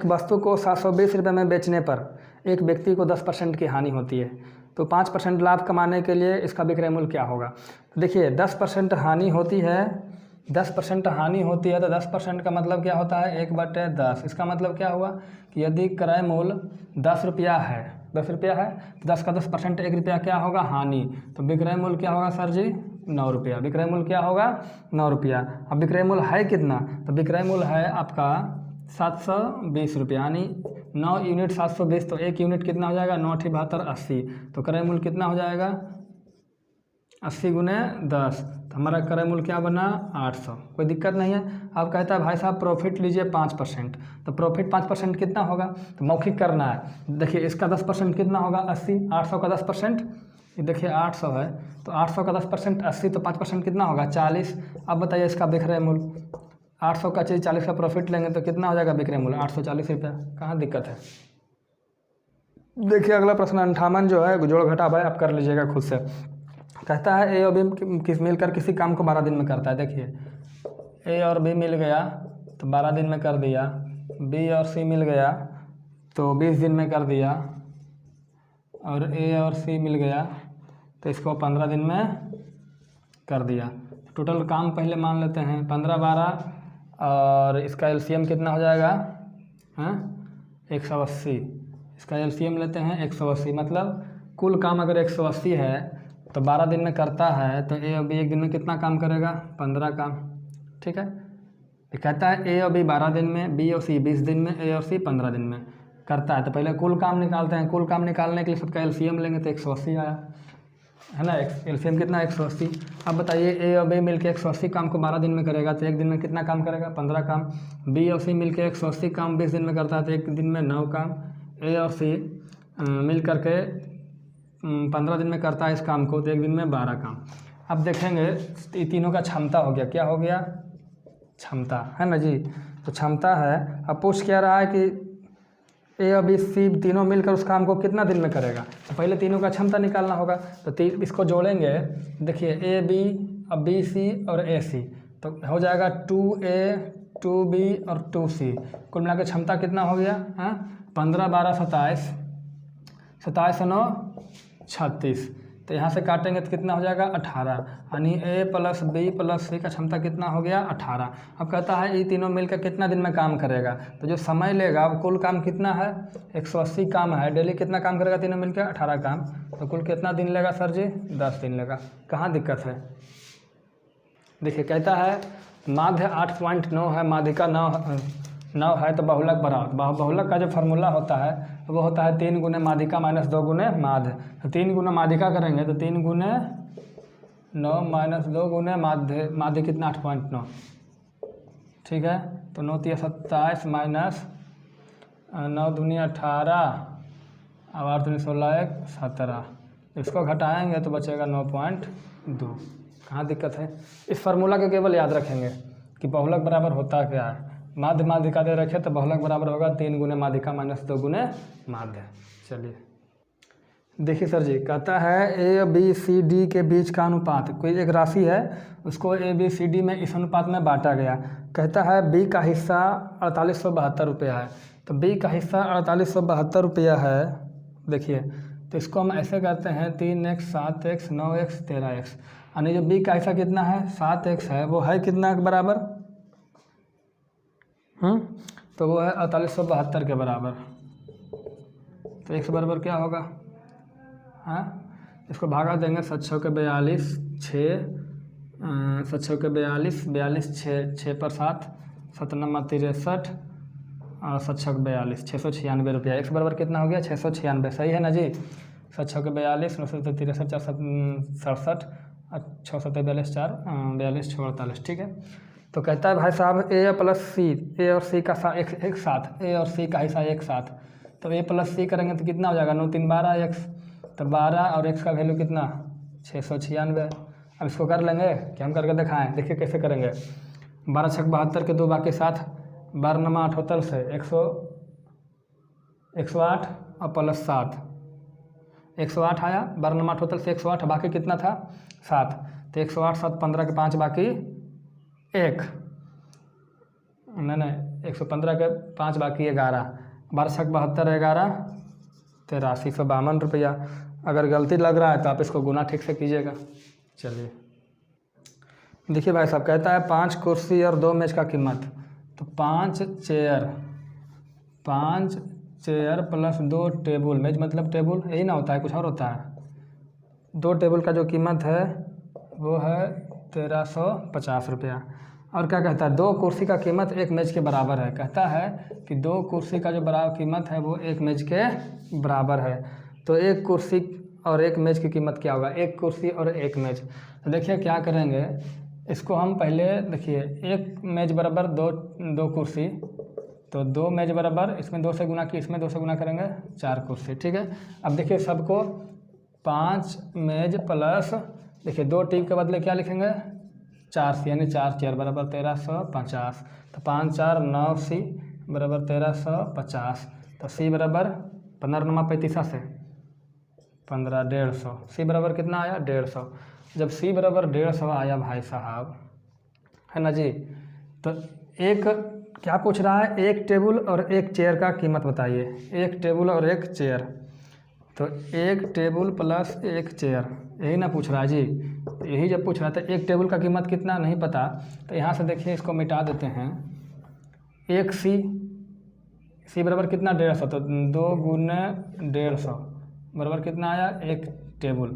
वस्तु को 720 रुपये में बेचने पर एक व्यक्ति को 10% की हानि होती है। तो 5% लाभ कमाने के लिए इसका विक्रय मूल्य क्या होगा। तो देखिए 10% हानि होती है, 10% हानि होती है तो 10% का मतलब क्या होता है 1/10। इसका मतलब क्या हुआ कि यदि क्रय मूल्य 10 रुपया है, 10 रुपया है तो 10 का 10% 1 रुपया क्या होगा हानि। तो विक्रय मूल्य क्या होगा सर जी 9 रुपया। विक्रय मूल्य क्या होगा 9 रुपया। अब विक्रय मूल्य है कितना, तो विक्रय मूल्य है आपका 720 रुपया, यानी 9 यूनिट 720, तो 1 यूनिट कितना हो जाएगा 9 × 72 80। तो क्रय मूल्य कितना हो जाएगा 80 × 10, तो हमारा क्रय मूल्य क्या बना 800। कोई दिक्कत नहीं है। अब कहता है भाई साहब प्रॉफिट लीजिए 5%, तो प्रॉफिट 5% कितना होगा, तो मौखिक करना है। देखिए इसका 10% कितना होगा 80, 800 का 10%, ये देखिए 800 है तो 800 का 10% 80, तो 5% कितना होगा 40। अब बताइए इसका विक्रय मूल्य 800 का चीज़ 40 का प्रॉफिट लेंगे तो कितना हो जाएगा विक्रय मूल्य 840 रुपया। कहाँ दिक्कत है। देखिए अगला प्रश्न 58 जो है जोड़ घटा भाई आप कर लीजिएगा खुद से। कहता है ए और बी मिलकर किसी काम को 12 दिन में करता है। देखिए ए और बी मिल गया तो 12 दिन में कर दिया, बी और सी मिल गया तो 20 दिन में कर दिया, और ए और सी मिल गया तो इसको 15 दिन में कर दिया। टोटल काम पहले मान लेते हैं 15 12, और इसका एलसीएम कितना हो जाएगा 180। इसका एलसीएम लेते हैं 180, मतलब कुल काम अगर 180 है तो 12 दिन में करता है तो ए और बी एक दिन में कितना काम करेगा 15 काम। ठीक है, ये कहता है ए और बी 12 दिन में, बी और सी 20 दिन में, ए और सी 15 दिन में करता है। तो पहले कुल काम निकालते हैं। कुल काम निकालने के लिए सबका एलसीएम लेंगे तो 180 आया है ना। एलसीएम कितना 180। अब बताइए ए और बी मिलकर 180 काम को 12 दिन में करेगा तो एक दिन में कितना काम करेगा 15 काम। बी और सी मिलकर 180 काम 20 दिन में करता है तो एक दिन में 9 काम। ए और सी मिल करके 15 दिन में करता है इस काम को तो एक दिन में 12 काम। अब देखेंगे ये तीनों का क्षमता हो गया, क्या हो गया क्षमता, है ना जी। तो क्षमता है। अब पूछ क्या रहा है कि ए और बी सी तीनों मिलकर उस काम को कितना दिन में करेगा। तो पहले तीनों का क्षमता निकालना होगा, तो इसको जोड़ेंगे। देखिए ए बी, अब बी सी और ए सी, तो हो जाएगा 2A 2B और 2C। कुल मिला के क्षमता कितना हो गया 15 12 27, 27 9 36। तो यहाँ से काटेंगे तो कितना हो जाएगा 18, यानी ए प्लस बी प्लस सी का क्षमता कितना हो गया 18। अब कहता है ये तीनों मिलकर कितना दिन में काम करेगा, तो जो समय लेगा अब कुल काम कितना है 180 काम है, डेली कितना काम करेगा तीनों मिलकर 18 काम, तो कुल कितना दिन लेगा सर जी 10 दिन लेगा। कहाँ दिक्कत है। देखिए कहता है माध्य 8.9 है, माध्यिका 9 है, तो बहुलक बराबर। बहुलक का जो फार्मूला होता है वो होता है 3 गुने माध्यिका माइनस 2 गुने माध्य। तो 3 गुना माध्यिका करेंगे तो 3 गुने 9 माइनस 2 गुने माध्य, माध्य कितना 8.9। ठीक है, तो 9 3 27 माइनस 9 दूनी 18 और 8 दूनी 16 1 17। इसको घटाएंगे तो बचेगा 9.2। कहाँ दिक्कत है। इस फार्मूला को केवल याद रखेंगे कि बहुलक बराबर होता क्या है। माध्य माध्यिका दे रखे तो बहुलक बराबर होगा 3 गुने माध्यिका माइनस 2 गुने माध्य। चलिए देखिए सर जी कहता है ए बी सी डी के बीच का अनुपात, कोई एक राशि है उसको ए बी सी डी में इस अनुपात में बांटा गया। कहता है बी का हिस्सा 4872 रुपया है, तो बी का हिस्सा 4872 रुपया है। देखिए तो इसको हम ऐसे करते हैं 3x 7x 9x 13x, यानी जो बी का हिस्सा कितना है 7x है, वो है कितना के बराबर तो वो है 4872 के बराबर। तो x बराबर क्या होगा इसको भागा देंगे 7 6 के 42 6 7 6 के 42 42 6 पर 7 7 9 63 और 7 6 के 42 696 रुपया। x बराबर कितना हो गया 696। सही है ना जी। 7 6 के 42 9 7 63 4 67 6 7 42 4 42 6 48। ठीक है, तो कहता है भाई साहब ए प्लस सी, ए और सी का एक साथ, ए और सी का हिस्सा एक साथ, तो ए प्लस सी करेंगे तो कितना हो जाएगा 9 3 12 x, तो 12 और x का वैल्यू कितना 696। अब इसको कर लेंगे कि हम करके दिखाएं। देखिए कैसे करेंगे। 12 6 72 के 2 बाकी 7, 12 9 78 से 108 और प्लस 7 108 आया। 12 9 78 से 108 बाकी कितना था 7, तो 108 7 15 के 5 बाकी 1 नहीं 115 के 5 बाकी 11, 12 6 72 11 8352 रुपया। अगर गलती लग रहा है तो आप इसको गुना ठीक से कीजिएगा। चलिए देखिए भाई साहब, कहता है 5 कुर्सी और 2 मेज का कीमत, तो 5 चेयर प्लस 2 टेबल, मेज मतलब टेबल यही ना होता है, कुछ और होता है। 2 टेबल का जो कीमत है वो है 1350 रुपया। और क्या कहता है, 2 कुर्सी का कीमत 1 मेज के बराबर है। कहता है कि 2 कुर्सी का जो बराबर कीमत है वो 1 मेज के बराबर है। तो 1 कुर्सी और 1 मेज की कीमत क्या होगा, 1 कुर्सी और 1 मेज। तो देखिए क्या करेंगे, इसको हम पहले देखिए 1 मेज बराबर 2 कुर्सी, तो 2 मेज बराबर इसमें 2 से गुना की, इसमें 2 से गुना करेंगे 4 कुर्सी, ठीक है। अब देखिए सबको 5 मेज प्लस देखिए 2 टीप के बदले क्या लिखेंगे 4 सी, यानी 4 चेयर बराबर 1350। तो 5 4 9 सी बराबर 1350। तो सी बराबर 15 35 से 15 150। सी बराबर कितना आया 150। जब सी बराबर 150 आया भाई साहब, है ना जी, तो एक क्या पूछ रहा है, 1 टेबल और 1 चेयर का कीमत बताइए। 1 टेबल और 1 चेयर, तो 1 टेबल प्लस 1 चेयर, यही ना पूछ रहा है जी। तो यही जब पूछ रहा था 1 टेबल का कीमत कितना नहीं पता, तो यहाँ से देखिए इसको मिटा देते हैं। 1 सी बराबर कितना 150, तो 2 गुने 150 बराबर कितना आया 1 टेबल।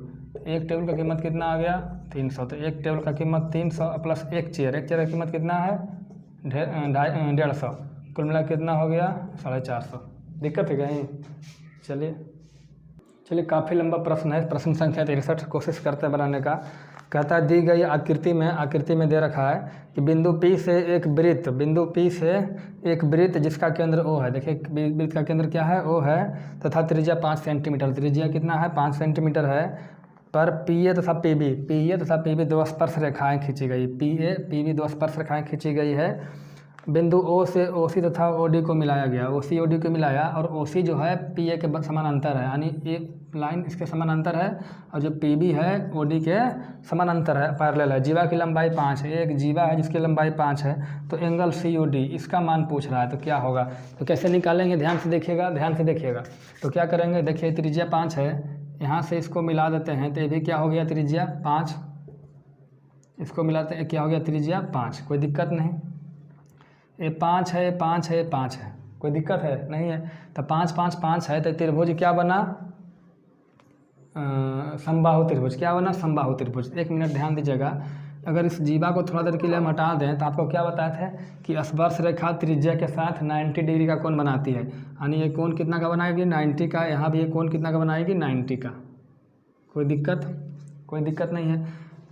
1 टेबल का कीमत कितना आ गया 300। तो 1 टेबल का कीमत 300 प्लस 1 चेयर, 1 चेयर का कीमत कितना है 150। कुल मिला कितना हो गया 450। दिक्कत है कहीं? चलिए काफ़ी लंबा प्रश्न है, प्रश्न संख्या 63 कोशिश करते हैं बनाने का। कहता है दी गई आकृति में दे रखा है कि बिंदु P से एक वृत्त जिसका केंद्र O है। देखिए वृत्त का केंद्र क्या है, O है, तथा त्रिज्या 5 सेंटीमीटर, त्रिज्या कितना है 5 सेंटीमीटर है, पर PA तथा PB 2 स्पर्श रेखाएं खींची गई। PA PB 2 स्पर्श रेखाएं खींची गई है। बिंदु O से OC तथा OD को मिलाया गया, OC OD को मिलाया, और OC जो है PA के समानांतर है, यानी एक लाइन इसके समानांतर है, और जो PB है OD के समानांतर है, पैरेलल है। जीवा की लंबाई 5 है, एक जीवा है जिसकी लंबाई 5 है। तो एंगल COD इसका मान पूछ रहा है, तो क्या होगा, तो कैसे निकालेंगे, ध्यान से देखिएगा। तो क्या करेंगे, देखिए त्रिज्या 5 है, यहाँ से इसको मिला देते हैं, तो ये भी क्या हो गया त्रिज्या 5, इसको मिलाते हैं क्या हो गया त्रिज्या 5, कोई दिक्कत नहीं। ये 5 है, 5 है, 5 है, कोई दिक्कत है नहीं है। तो 5 5 5 है, तो त्रिभुज क्या बना, समबाहु त्रिभुज। क्या बना, समबाहु त्रिभुज। 1 मिनट ध्यान दीजिएगा। अगर इस जीवा को थोड़ा देर के लिए हम हटा दें तो आपको क्या बताया था कि स्पर्श रेखा त्रिज्या के साथ 90 डिग्री का कोण बनाती है, यानी ये कोण कितना का बनाएगी 90 का। यहाँ भी ये कोण कितना का बनाएगी 90 का। कोई दिक्कत नहीं है।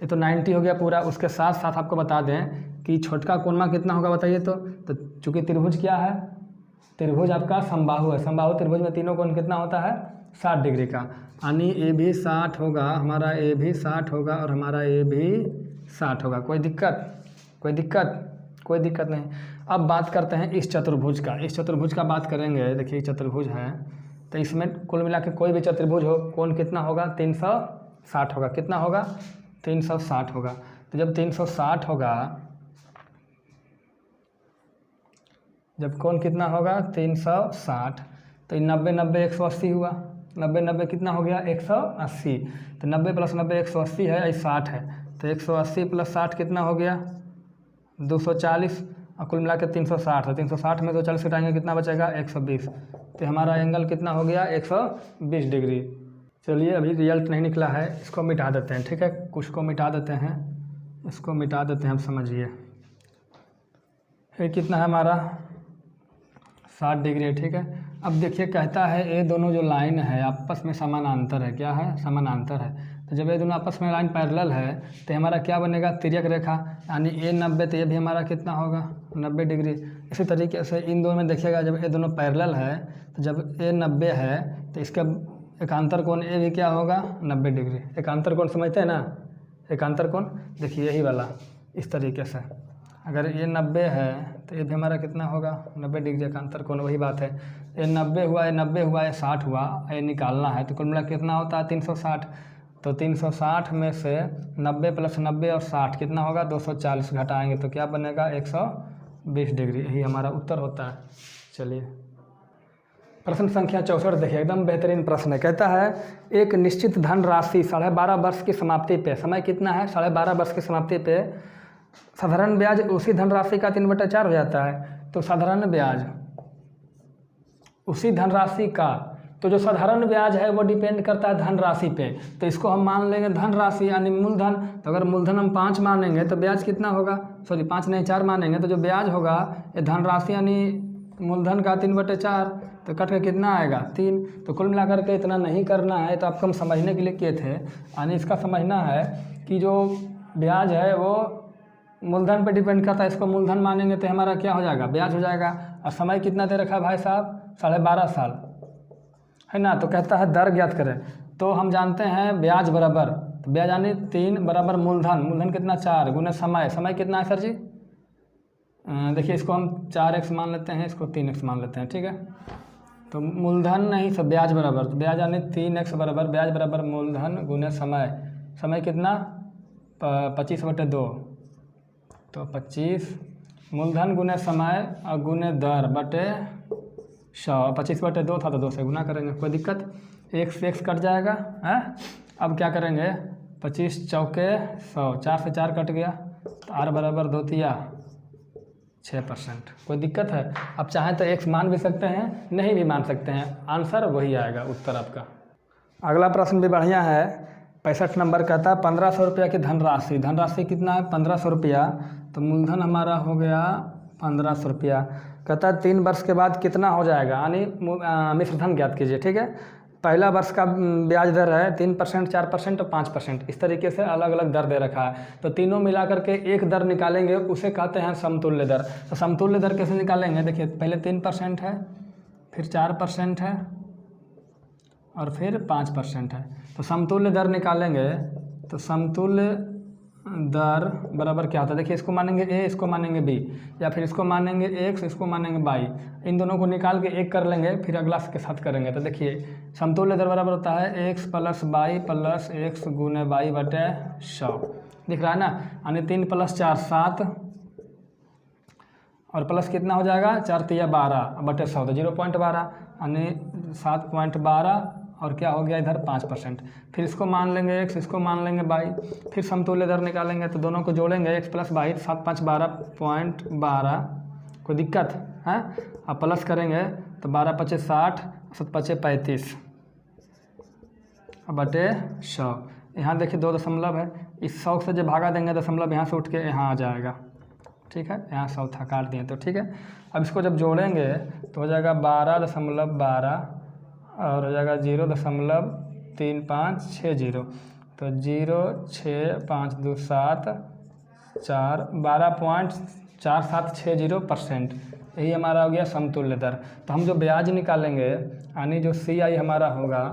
ये तो 90 हो गया पूरा। उसके साथ साथ आपको बता दें कि छोटका कोणमा कितना होगा बताइए। तो चूँकि त्रिभुज क्या है, त्रिभुज आपका समबाहु है। समबाहु त्रिभुज में तीनों कोण कितना होता है 60 डिग्री का, यानी ए भी 60 होगा, हमारा ए भी 60 होगा, और हमारा ए भी 60 होगा। कोई दिक्कत नहीं। अब बात करते हैं इस चतुर्भुज का। इस चतुर्भुज का बात करेंगे। देखिए चतुर्भुज है, तो इसमें कुल मिला के कोई भी चतुर्भुज हो, कोण कितना होगा 360 होगा। कितना होगा 360 होगा। तो जब 360 होगा, जब कोण कितना होगा 360, तो 90 90 180 हुआ। 90 90 कितना हो गया 180। तो 90 प्लस 90 180 है, ये 60 है। तो 180 प्लस 60 कितना हो गया 240, और कुल मिला के 360 है। 360 में 240 घटाएंगे कितना बचेगा 120। तो हमारा एंगल कितना हो गया 120 डिग्री। चलिए अभी रिजल्ट नहीं निकला है, इसको मिटा देते हैं, ठीक है। कुछ को मिटा देते हैं, इसको मिटा देते हैं। अब समझिए ये कितना है हमारा 60 डिग्री है, ठीक है। अब देखिए कहता है ये दोनों जो लाइन है आपस में समानांतर है। क्या है समानांतर है। तो जब ये दोनों आपस में लाइन पैरेलल है तो हमारा क्या बनेगा तिर्यक रेखा, यानी ए 90, तो ये भी हमारा कितना होगा 90 डिग्री। इसी तरीके से इन दोनों में देखिएगा, जब ये दोनों पैरेलल है तो जब ए 90 है तो इसका एकांतर कोण ए भी क्या होगा 90 डिग्री। एकांतर कोण समझते हैं ना, एकांतर कोण देखिए यही वाला, इस तरीके से अगर ये 90 है तो ये भी हमारा कितना होगा 90 डिग्री एकांतर कोण। वही बात है, ये 90 हुआ, ये 90 हुआ, ये 60 हुआ, ये निकालना है। तो कुल मिला कितना होता है 360। तो 360 में से 90 प्लस 90 और 60 कितना होगा 240 घटाएंगे तो क्या बनेगा 120 डिग्री। यही हमारा उत्तर होता है। चलिए प्रश्न संख्या 64 देखिए, एकदम बेहतरीन प्रश्न है। कहता है एक निश्चित धनराशि 12.5 वर्ष की समाप्ति पे, समय कितना है 12.5 वर्ष की समाप्ति पे साधारण ब्याज उसी धनराशि का 3/4 हो जाता है। तो साधारण ब्याज उसी धनराशि का, तो जो साधारण ब्याज है वो डिपेंड करता है धनराशि पे, तो इसको हम मान लेंगे धनराशि यानी मूलधन। तो अगर मूलधन हम 5 मानेंगे तो ब्याज कितना होगा, 5 नहीं 4 मानेंगे तो जो ब्याज होगा ये धनराशि यानी मूलधन का 3/4, तो कट के कितना आएगा 3। तो कुल मिलाकर के इतना नहीं करना है, तो आपको हम समझने के लिए किए थे। यानी इसका समझना है कि जो ब्याज है वो मूलधन पे डिपेंड करता है, इसको मूलधन मानेंगे तो हमारा क्या हो जाएगा, ब्याज हो जाएगा। और समय कितना दे रखा है भाई साहब, 12.5 साल है ना। तो कहता है दर ज्ञात करें, तो हम जानते हैं ब्याज बराबर, तो ब्याज यानी 3 बराबर मूलधन, मूलधन कितना 4 गुने समय, समय कितना है सर जी, देखिए इसको हम 4x मान लेते हैं, इसको 3x मान लेते हैं, ठीक है। तो मूलधन नहीं सब ब्याज बराबर, तो ब्याज यानी 3x बराबर ब्याज बराबर मूलधन गुने समय, समय कितना 25/2, तो 25 मूलधन गुने समय और गुने दर बटे 100। 25/2 था तो 2 से गुना करेंगे, कोई दिक्कत, 1 से x कट जाएगा है। अब क्या करेंगे 25 चौके 100, 4 से 4 कट गया, तो r बराबर 2 तिया 6%, कोई दिक्कत है। अब चाहें तो x मान भी सकते हैं, नहीं भी मान सकते हैं, आंसर वही आएगा उत्तर आपका। अगला प्रश्न भी बढ़िया है, 65 नंबर कहता है 1500 रुपया की धनराशि, धनराशि कितना है 1500 रुपया, तो मूलधन हमारा हो गया 1500 रुपया। कहता है 3 वर्ष के बाद कितना हो जाएगा, यानी मिश्रधन ज्ञात कीजिए, ठीक है। पहला वर्ष का ब्याज दर है 3%, 4% और 5%, इस तरीके से अलग अलग दर दे रखा है। तो तीनों मिला करके एक दर निकालेंगे, उसे कहते हैं समतुल्य दर। तो समतुल्य दर कैसे निकालेंगे, देखिए पहले 3% है, फिर 4% है और फिर 5% है। तो समतुल्य दर निकालेंगे, तो समतुल्य दर बराबर क्या होता है, देखिए इसको मानेंगे a, इसको मानेंगे b, या फिर इसको मानेंगे x, इसको मानेंगे y, इन दोनों को निकाल के एक कर लेंगे, फिर अगला के साथ करेंगे। तो देखिए समतुल्य दर बराबर होता है x + y + x गुने y बटे 100, दिख रहा है ना। यानी 3 + 4 7 और प्लस कितना हो जाएगा 4 तिया 12 बटे 100, तो 0.12 यानी 7.12 और क्या हो गया इधर 5%। फिर इसको मान लेंगे x, इसको मान लेंगे y, फिर समतुल्य दर निकालेंगे, तो दोनों को जोड़ेंगे x + y 7 5 12.12, कोई दिक्कत है। अब प्लस करेंगे तो 12 × 5 = 60, 7 × 5 = 35 बटे 100। यहाँ देखिए 2 दशमलव है, इस 100 से जब भागा देंगे दशमलव यहाँ से उठ के यहाँ आ जाएगा, ठीक है। यहाँ 100 था काट दिए तो ठीक है। अब इसको जब जोड़ेंगे तो हो जाएगा 12.12 और हो जाएगा 0.3560, तो 0.6527 4 12.4760%, यही हमारा हो गया समतुल्य दर। तो हम जो ब्याज निकालेंगे यानी जो CI हमारा होगा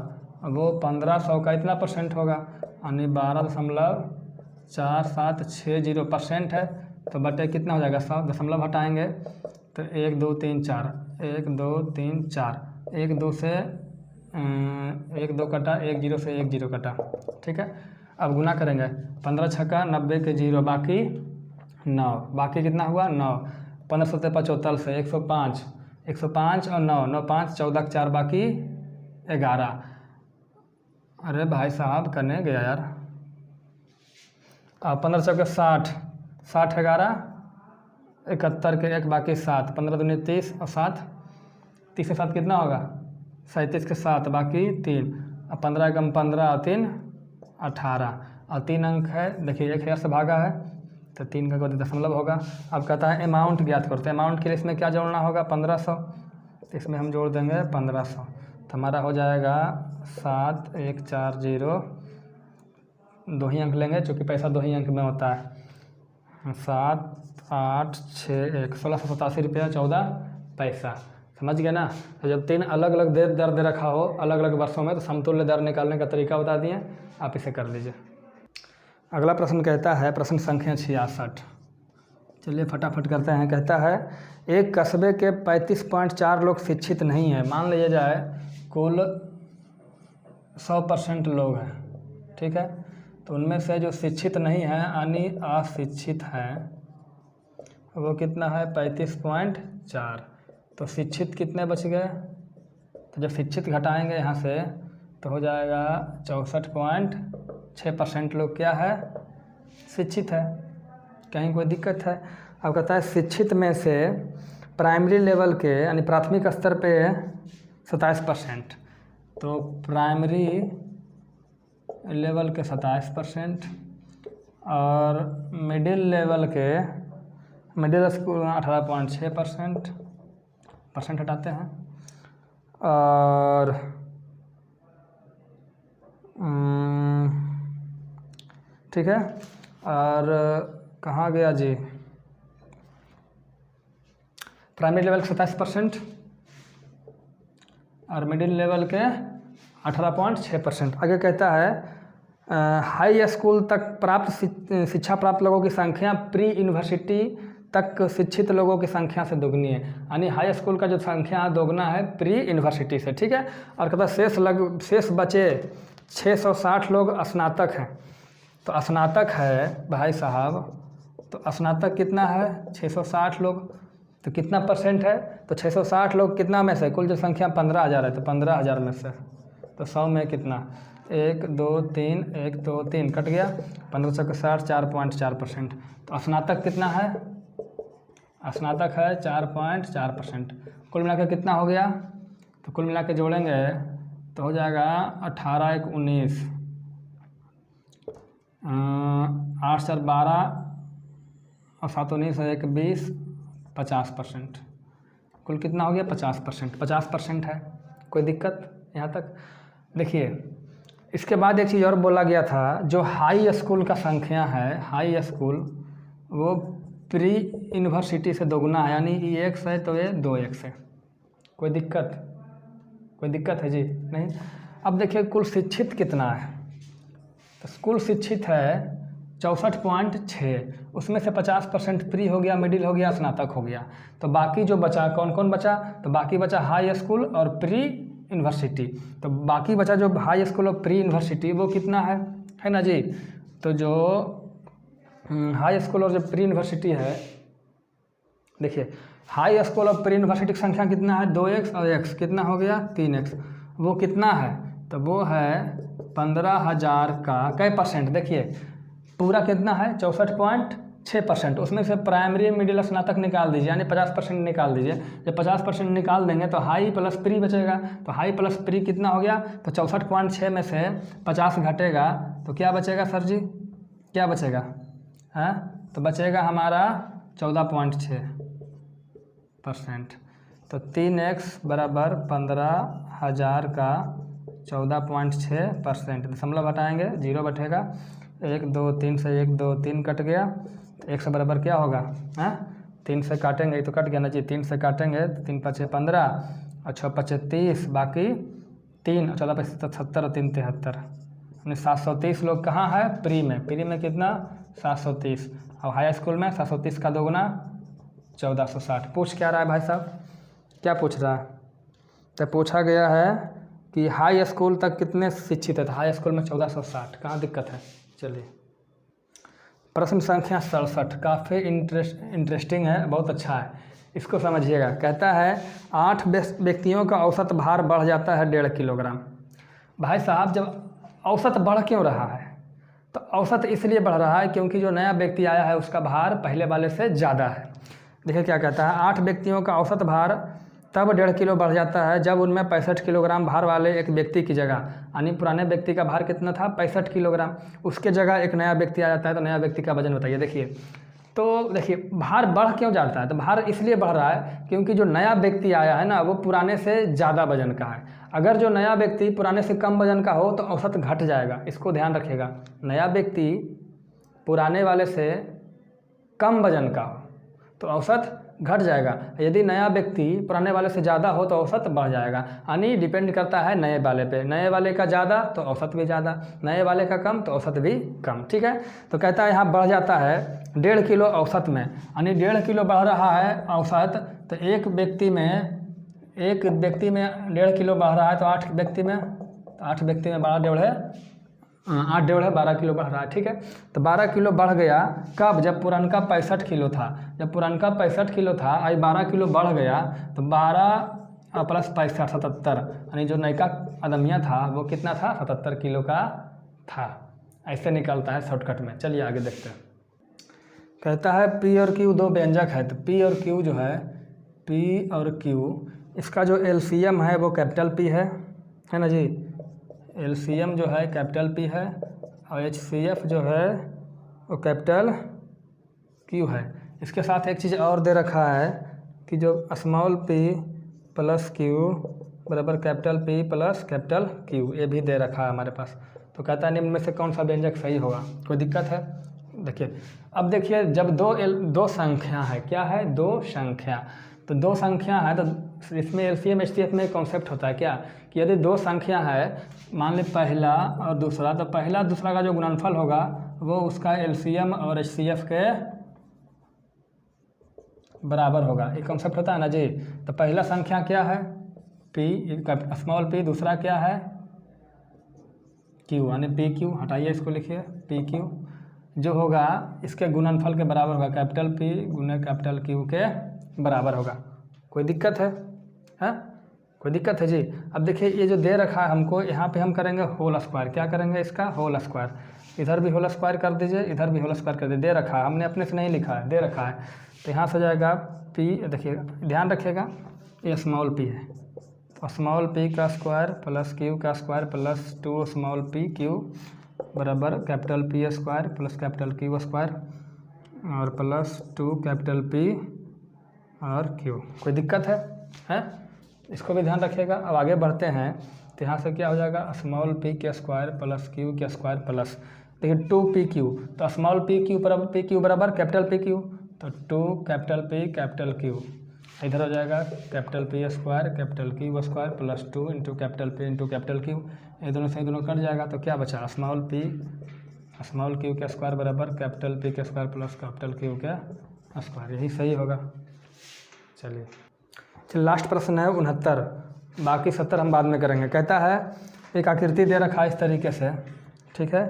वो 1500 का इतना % होगा, यानी 12.4760% है। तो बटे कितना हो जाएगा 100, दशमलव हटाएंगे तो 1 2 3 4 1 2 3 4, 1 2 से 1 2 कटा, 1 0 से 1 0 कटा, ठीक है। अब गुना करेंगे 15 छक्का 90 के 0 बाकी 9, बाकी कितना हुआ 9, 1500 75 से 105, 105 और 9 9 5 14 4 बाकी 11। अरे भाई साहब करने गया यार। अब 15 चौके 60, 60 11 71 के 1 बाकी 7, 15 दूनी 30 और 7 30 से 7 कितना होगा 37 के 7 बाकी 3, अब 15 कम 15 और 3 18 और 3 अंक है, देखिए 1000 से भागा है तो 3 का कोई दशमलव होगा। अब कहता है अमाउंट ज्ञात करते हैं, अमाउंट के लिए इसमें क्या जोड़ना होगा 1500, तो इसमें हम जोड़ देंगे 1500, तो हमारा हो जाएगा 7140, 2 ही अंक लेंगे चूँकि पैसा 2 ही अंक में होता है, 7861 1687 रुपया 14 पैसा, समझ गए ना। तो जब 3 अलग अलग दर दे रखा हो अलग अलग वर्षों में, तो समतुल्य दर निकालने का तरीका बता दिए, आप इसे कर लीजिए। अगला प्रश्न कहता है प्रश्न संख्या 66, चलिए फटाफट करते हैं। कहता है एक कस्बे के 35.4 लोग शिक्षित नहीं हैं, मान लिया जाए कुल 100% लोग हैं, ठीक है। तो उनमें से जो शिक्षित नहीं है यानी अशिक्षित हैं वो कितना है 35.4, तो शिक्षित कितने बच गए, तो जब शिक्षित घटाएंगे यहाँ से तो हो जाएगा 64.6% लोग क्या है, शिक्षित है। कहीं कोई दिक्कत है? अब कहता है शिक्षित में से प्राइमरी लेवल के यानी प्राथमिक स्तर पे 27%, तो प्राइमरी लेवल के 27% और मिडिल लेवल के मिडिल स्कूल 18.6% हटाते हैं, और ठीक है। और कहाँ गया जी, प्राइमरी लेवल के 27% और मिडिल लेवल के 18.6%। आगे कहता है हाई स्कूल तक प्राप्त शिक्षा प्राप्त लोगों की संख्या प्री यूनिवर्सिटी तक शिक्षित लोगों की संख्या से दोगुनी है, यानी हाई स्कूल का जो संख्या दोगुना है प्री यूनिवर्सिटी से, ठीक है। और कहता है शेष बचे 660 लोग स्नातक हैं। तो स्नातक है भाई साहब, तो स्नातक कितना है, 660 लोग, तो कितना परसेंट है, तो 660 लोग कितना में से, कुल जो संख्या 15,000 है, तो 15,000 में से तो 100 में कितना, 1 2 3 1 2 3 कट गया, 1560 4.4%। तो स्नातक कितना है, स्नातक है 4.4%। कुल मिलाकर कितना हो गया, तो कुल मिला के जोड़ेंगे तो हो जाएगा 18 1 19 8 4 12 और 7 19 1 20 50%। कुल कितना हो गया, 50% है। कोई दिक्कत यहाँ तक? देखिए इसके बाद एक चीज़ और बोला गया था, जो हाई स्कूल का संख्या है, हाई स्कूल वो प्री यूनिवर्सिटी से दोगुना है, यानी ये 1 है तो ये 2x है। कोई दिक्कत है जी? नहीं। अब देखिए कुल शिक्षित कितना है, तो कुल शिक्षित है 64.6, उसमें से 50% प्री हो गया, मिडिल हो गया, स्नातक हो गया। तो बाकी जो बचा, कौन कौन बचा, तो बाकी बचा हाई स्कूल और प्री यूनिवर्सिटी। तो बाकी बचा जो हाई स्कूल और प्री यूनिवर्सिटी वो कितना है ना जी। तो जो हाई स्कूल और जो प्री यूनिवर्सिटी है, देखिए हाई स्कूल और प्री यूनिवर्सिटी की संख्या कितना है, 2x और x कितना हो गया, 3x। वो कितना है, तो वो है 15,000 का कै परसेंट, देखिए पूरा कितना है 64.6%। उसमें से प्राइमरी मिडिल स्नातक निकाल दीजिए, यानी 50% निकाल दीजिए। जब 50% निकाल देंगे तो हाई प्लस प्री बचेगा, तो हाई प्लस प्री कितना हो गया, तो 64.6 में से 50 घटेगा तो क्या बचेगा सर जी, क्या बचेगा, हाँ तो बचेगा हमारा 14.6%। तो 3x बराबर 15,000 का 14.6%। दशमलव हटाएंगे, 0 बटेगा, 1 2 3 से 1 2 3 कट गया, तो 1 से बराबर क्या होगा, हाँ 3 से काटेंगे तो कट गया ना जी, 3 से काटेंगे तो 3 5 15 और 6 5 30, बाकी 3 और 14 5 70 और 3 73, यानी 730 लोग कहाँ है, प्री में कितना 730, और हाई स्कूल में 730 का दोगुना 1460। पूछ क्या रहा है भाई साहब, क्या पूछ रहा है, तो पूछा गया है कि हाई स्कूल तक कितने शिक्षित है, तो हाई स्कूल में 1460। कहाँ दिक्कत है, चलिए प्रश्न संख्या 67 काफ़ी इंटरेस्टिंग है, बहुत अच्छा है, इसको समझिएगा। कहता है 8 व्यक्तियों का औसत भार बढ़ जाता है 1.5 किलोग्राम। भाई साहब जब औसत बढ़ क्यों रहा है, तो औसत इसलिए बढ़ रहा है क्योंकि जो नया व्यक्ति आया है उसका भार पहले वाले से ज़्यादा है। देखिए क्या कहता है, 8 व्यक्तियों का औसत भार तब 1.5 किलो बढ़ जाता है जब उनमें 65 किलोग्राम भार वाले एक व्यक्ति की जगह, यानी पुराने व्यक्ति का भार कितना था 65 किलोग्राम, उसके जगह एक नया व्यक्ति आ जाता है। तो नया व्यक्ति का वजन बताइए। देखिए तो देखिए भार बढ़ क्यों जाता है, तो भार इसलिए बढ़ रहा है क्योंकि जो नया व्यक्ति आया है ना वो पुराने से ज़्यादा वजन का है। अगर जो नया व्यक्ति पुराने से कम वजन का हो तो औसत घट जाएगा, इसको ध्यान रखिएगा। नया व्यक्ति पुराने वाले से कम वजन का हो तो औसत घट जाएगा, यदि नया व्यक्ति पुराने वाले से ज़्यादा हो तो औसत बढ़ जाएगा। यानी डिपेंड करता है नए वाले पे, नए वाले का ज़्यादा तो औसत भी ज़्यादा, नए वाले का कम तो औसत भी कम, ठीक है। तो कहता है यहाँ बढ़ जाता है 1.5 किलो औसत में, यानी 1.5 किलो बढ़ रहा है औसत। तो एक व्यक्ति में 1.5 किलो बढ़ रहा है, तो 8 व्यक्ति में 12 12 किलो बढ़ रहा है, ठीक है। तो 12 किलो बढ़ गया कब, जब पुरानका 65 किलो था। जब पुरानका 65 किलो था, आज 12 किलो बढ़ गया, तो 12 और प्लस पैंसठ 77, यानी जो नयका अदमिया था वो कितना था, 77 किलो का था। ऐसे निकलता है शॉर्टकट में। चलिए आगे देखते हैं। कहता है पी और क्यू दो व्यंजक है, तो पी और क्यू जो है, पी और क्यू इसका जो एलसीएम है वो कैपिटल पी है ना जी। एलसीएम जो है कैपिटल पी है और एचसीएफ जो है वो कैपिटल क्यू है। इसके साथ एक चीज़ और दे रखा है कि जो स्मॉल पी प्लस क्यू बराबर capital P plus capital Q, ये भी दे रखा है हमारे पास। तो कहता है निम्न में से कौन सा व्यंजक सही होगा। कोई दिक्कत है? देखिए अब देखिए, जब दो संख्या है, क्या है, दो संख्या, तो दो संख्या है तो इसमें एलसीएम एचसीएफ में कॉन्सेप्ट होता है क्या कि यदि दो संख्या है, मान ली पहला और दूसरा, तो पहला दूसरा का जो गुणनफल होगा वो उसका एलसीएम और एचसीएफ के बराबर होगा। ये कॉन्सेप्ट होता है ना जी। तो पहला संख्या क्या है, पी स्मॉल पी, दूसरा क्या है क्यू, यानी पी क्यू, हटाइए इसको, लिखिए पी क्यू, जो होगा इसके गुणनफल के बराबर होगा, कैपिटल पी गुने कैपिटल क्यू के बराबर होगा। कोई दिक्कत है? हाँ कोई दिक्कत है जी। अब देखिए ये जो दे रखा है हमको, यहाँ पे हम करेंगे होल स्क्वायर। क्या करेंगे इसका? Whole square. इधर भी होल स्क्वायर कर दीजिए, इधर भी होल स्क्वायर कर दीजिए। दे रखा है, हमने अपने से नहीं लिखा है, दे रखा है। तो यहाँ से जाएगा पी, देखिए ध्यान रखिएगा ये स्मॉल पी है, तो स्मॉल पी का स्क्वायर प्लस क्यू का square plus 2 small P Q बराबर capital P square plus capital Q square और प्लस 2 कैपिटल पी और क्यू। कोई दिक्कत है? इसको भी ध्यान रखिएगा। अब आगे बढ़ते हैं तो यहाँ से क्या हो जाएगा, स्मॉल पी के स्क्वायर प्लस क्यू के स्क्वायर प्लस, देखिए 2 पी क्यू, तो स्मॉल पी क्यू बराबर कैपिटल पी क्यू, तो 2 कैपिटल पी कैपिटल क्यू, इधर हो जाएगा capital P square capital Q square plus 2 into capital P into capital Q. ये दोनों से दोनों कट जाएगा तो क्या बचा, स्मॉल क्यू के स्क्वायर बराबर कैपिटल पी के स्क्वायर प्लस कैपिटल क्यू के स्क्वायर। यही सही होगा। चलिए लास्ट प्रश्न है 69, बाकी 70 हम बाद में करेंगे। कहता है एक आकृति दे रखा है इस तरीके से, ठीक है।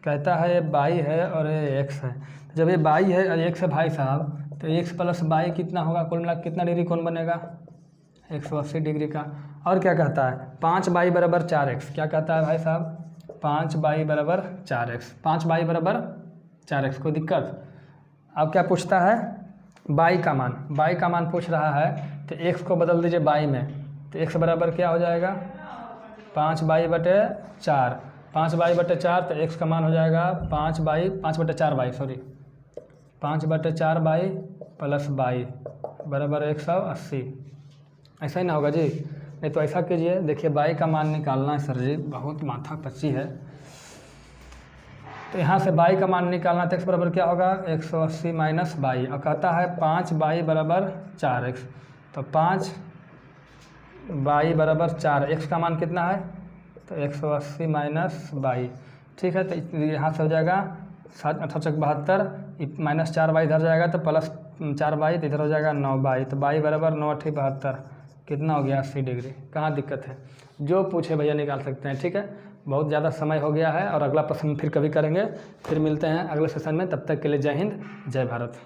कहता है ये बाई है और ये एक्स है। जब ये बाई है और एक्स है भाई साहब, तो एक्स प्लस बाई कितना होगा, कुल मिला कितना डिग्री कोण बनेगा, 180 डिग्री का। और क्या कहता है 5 बाई बराबर 4x। क्या कहता है भाई साहब, 5 बाई बराबर 4x, 5 बाई बराबर 4x। कोई दिक्कत? अब क्या पूछता है, बाई का मान पूछ रहा है। तो x को बदल दीजिए बाई में, तो x बराबर क्या हो जाएगा 5 बाई बटे 4, 5 बाई बटे 4, तो x का मान हो जाएगा 5 बटे 4 बाई, सॉरी 5 बटे 4 बाई प्लस बाई बराबर 180। ऐसा ही ना होगा जी? नहीं तो ऐसा कीजिए, देखिए बाई का मान निकालना है सर जी, बहुत माथा पच्ची है। तो यहाँ से बाई का मान निकालना, तो x बराबर क्या होगा 180 माइनस बाई, और कहता है 5 बाई बराबर 4x, तो 5 बाई बराबर 4, x का मान कितना है, तो 180 माइनस बाई, ठीक है। तो यहाँ से हो जाएगा 7 8 72 माइनस 4 बाई इधर जाएगा, तो प्लस 4 बाई, तो इधर हो जाएगा 9 बाई, तो बाई बराबर 9 8 72, कितना हो गया 80 डिग्री। कहाँ दिक्कत है, जो पूछे भैया निकाल सकते हैं, ठीक है। बहुत ज़्यादा समय हो गया है और अगला प्रश्न फिर कभी करेंगे। फिर मिलते हैं अगले सेशन में, तब तक के लिए जय हिंद जय भारत।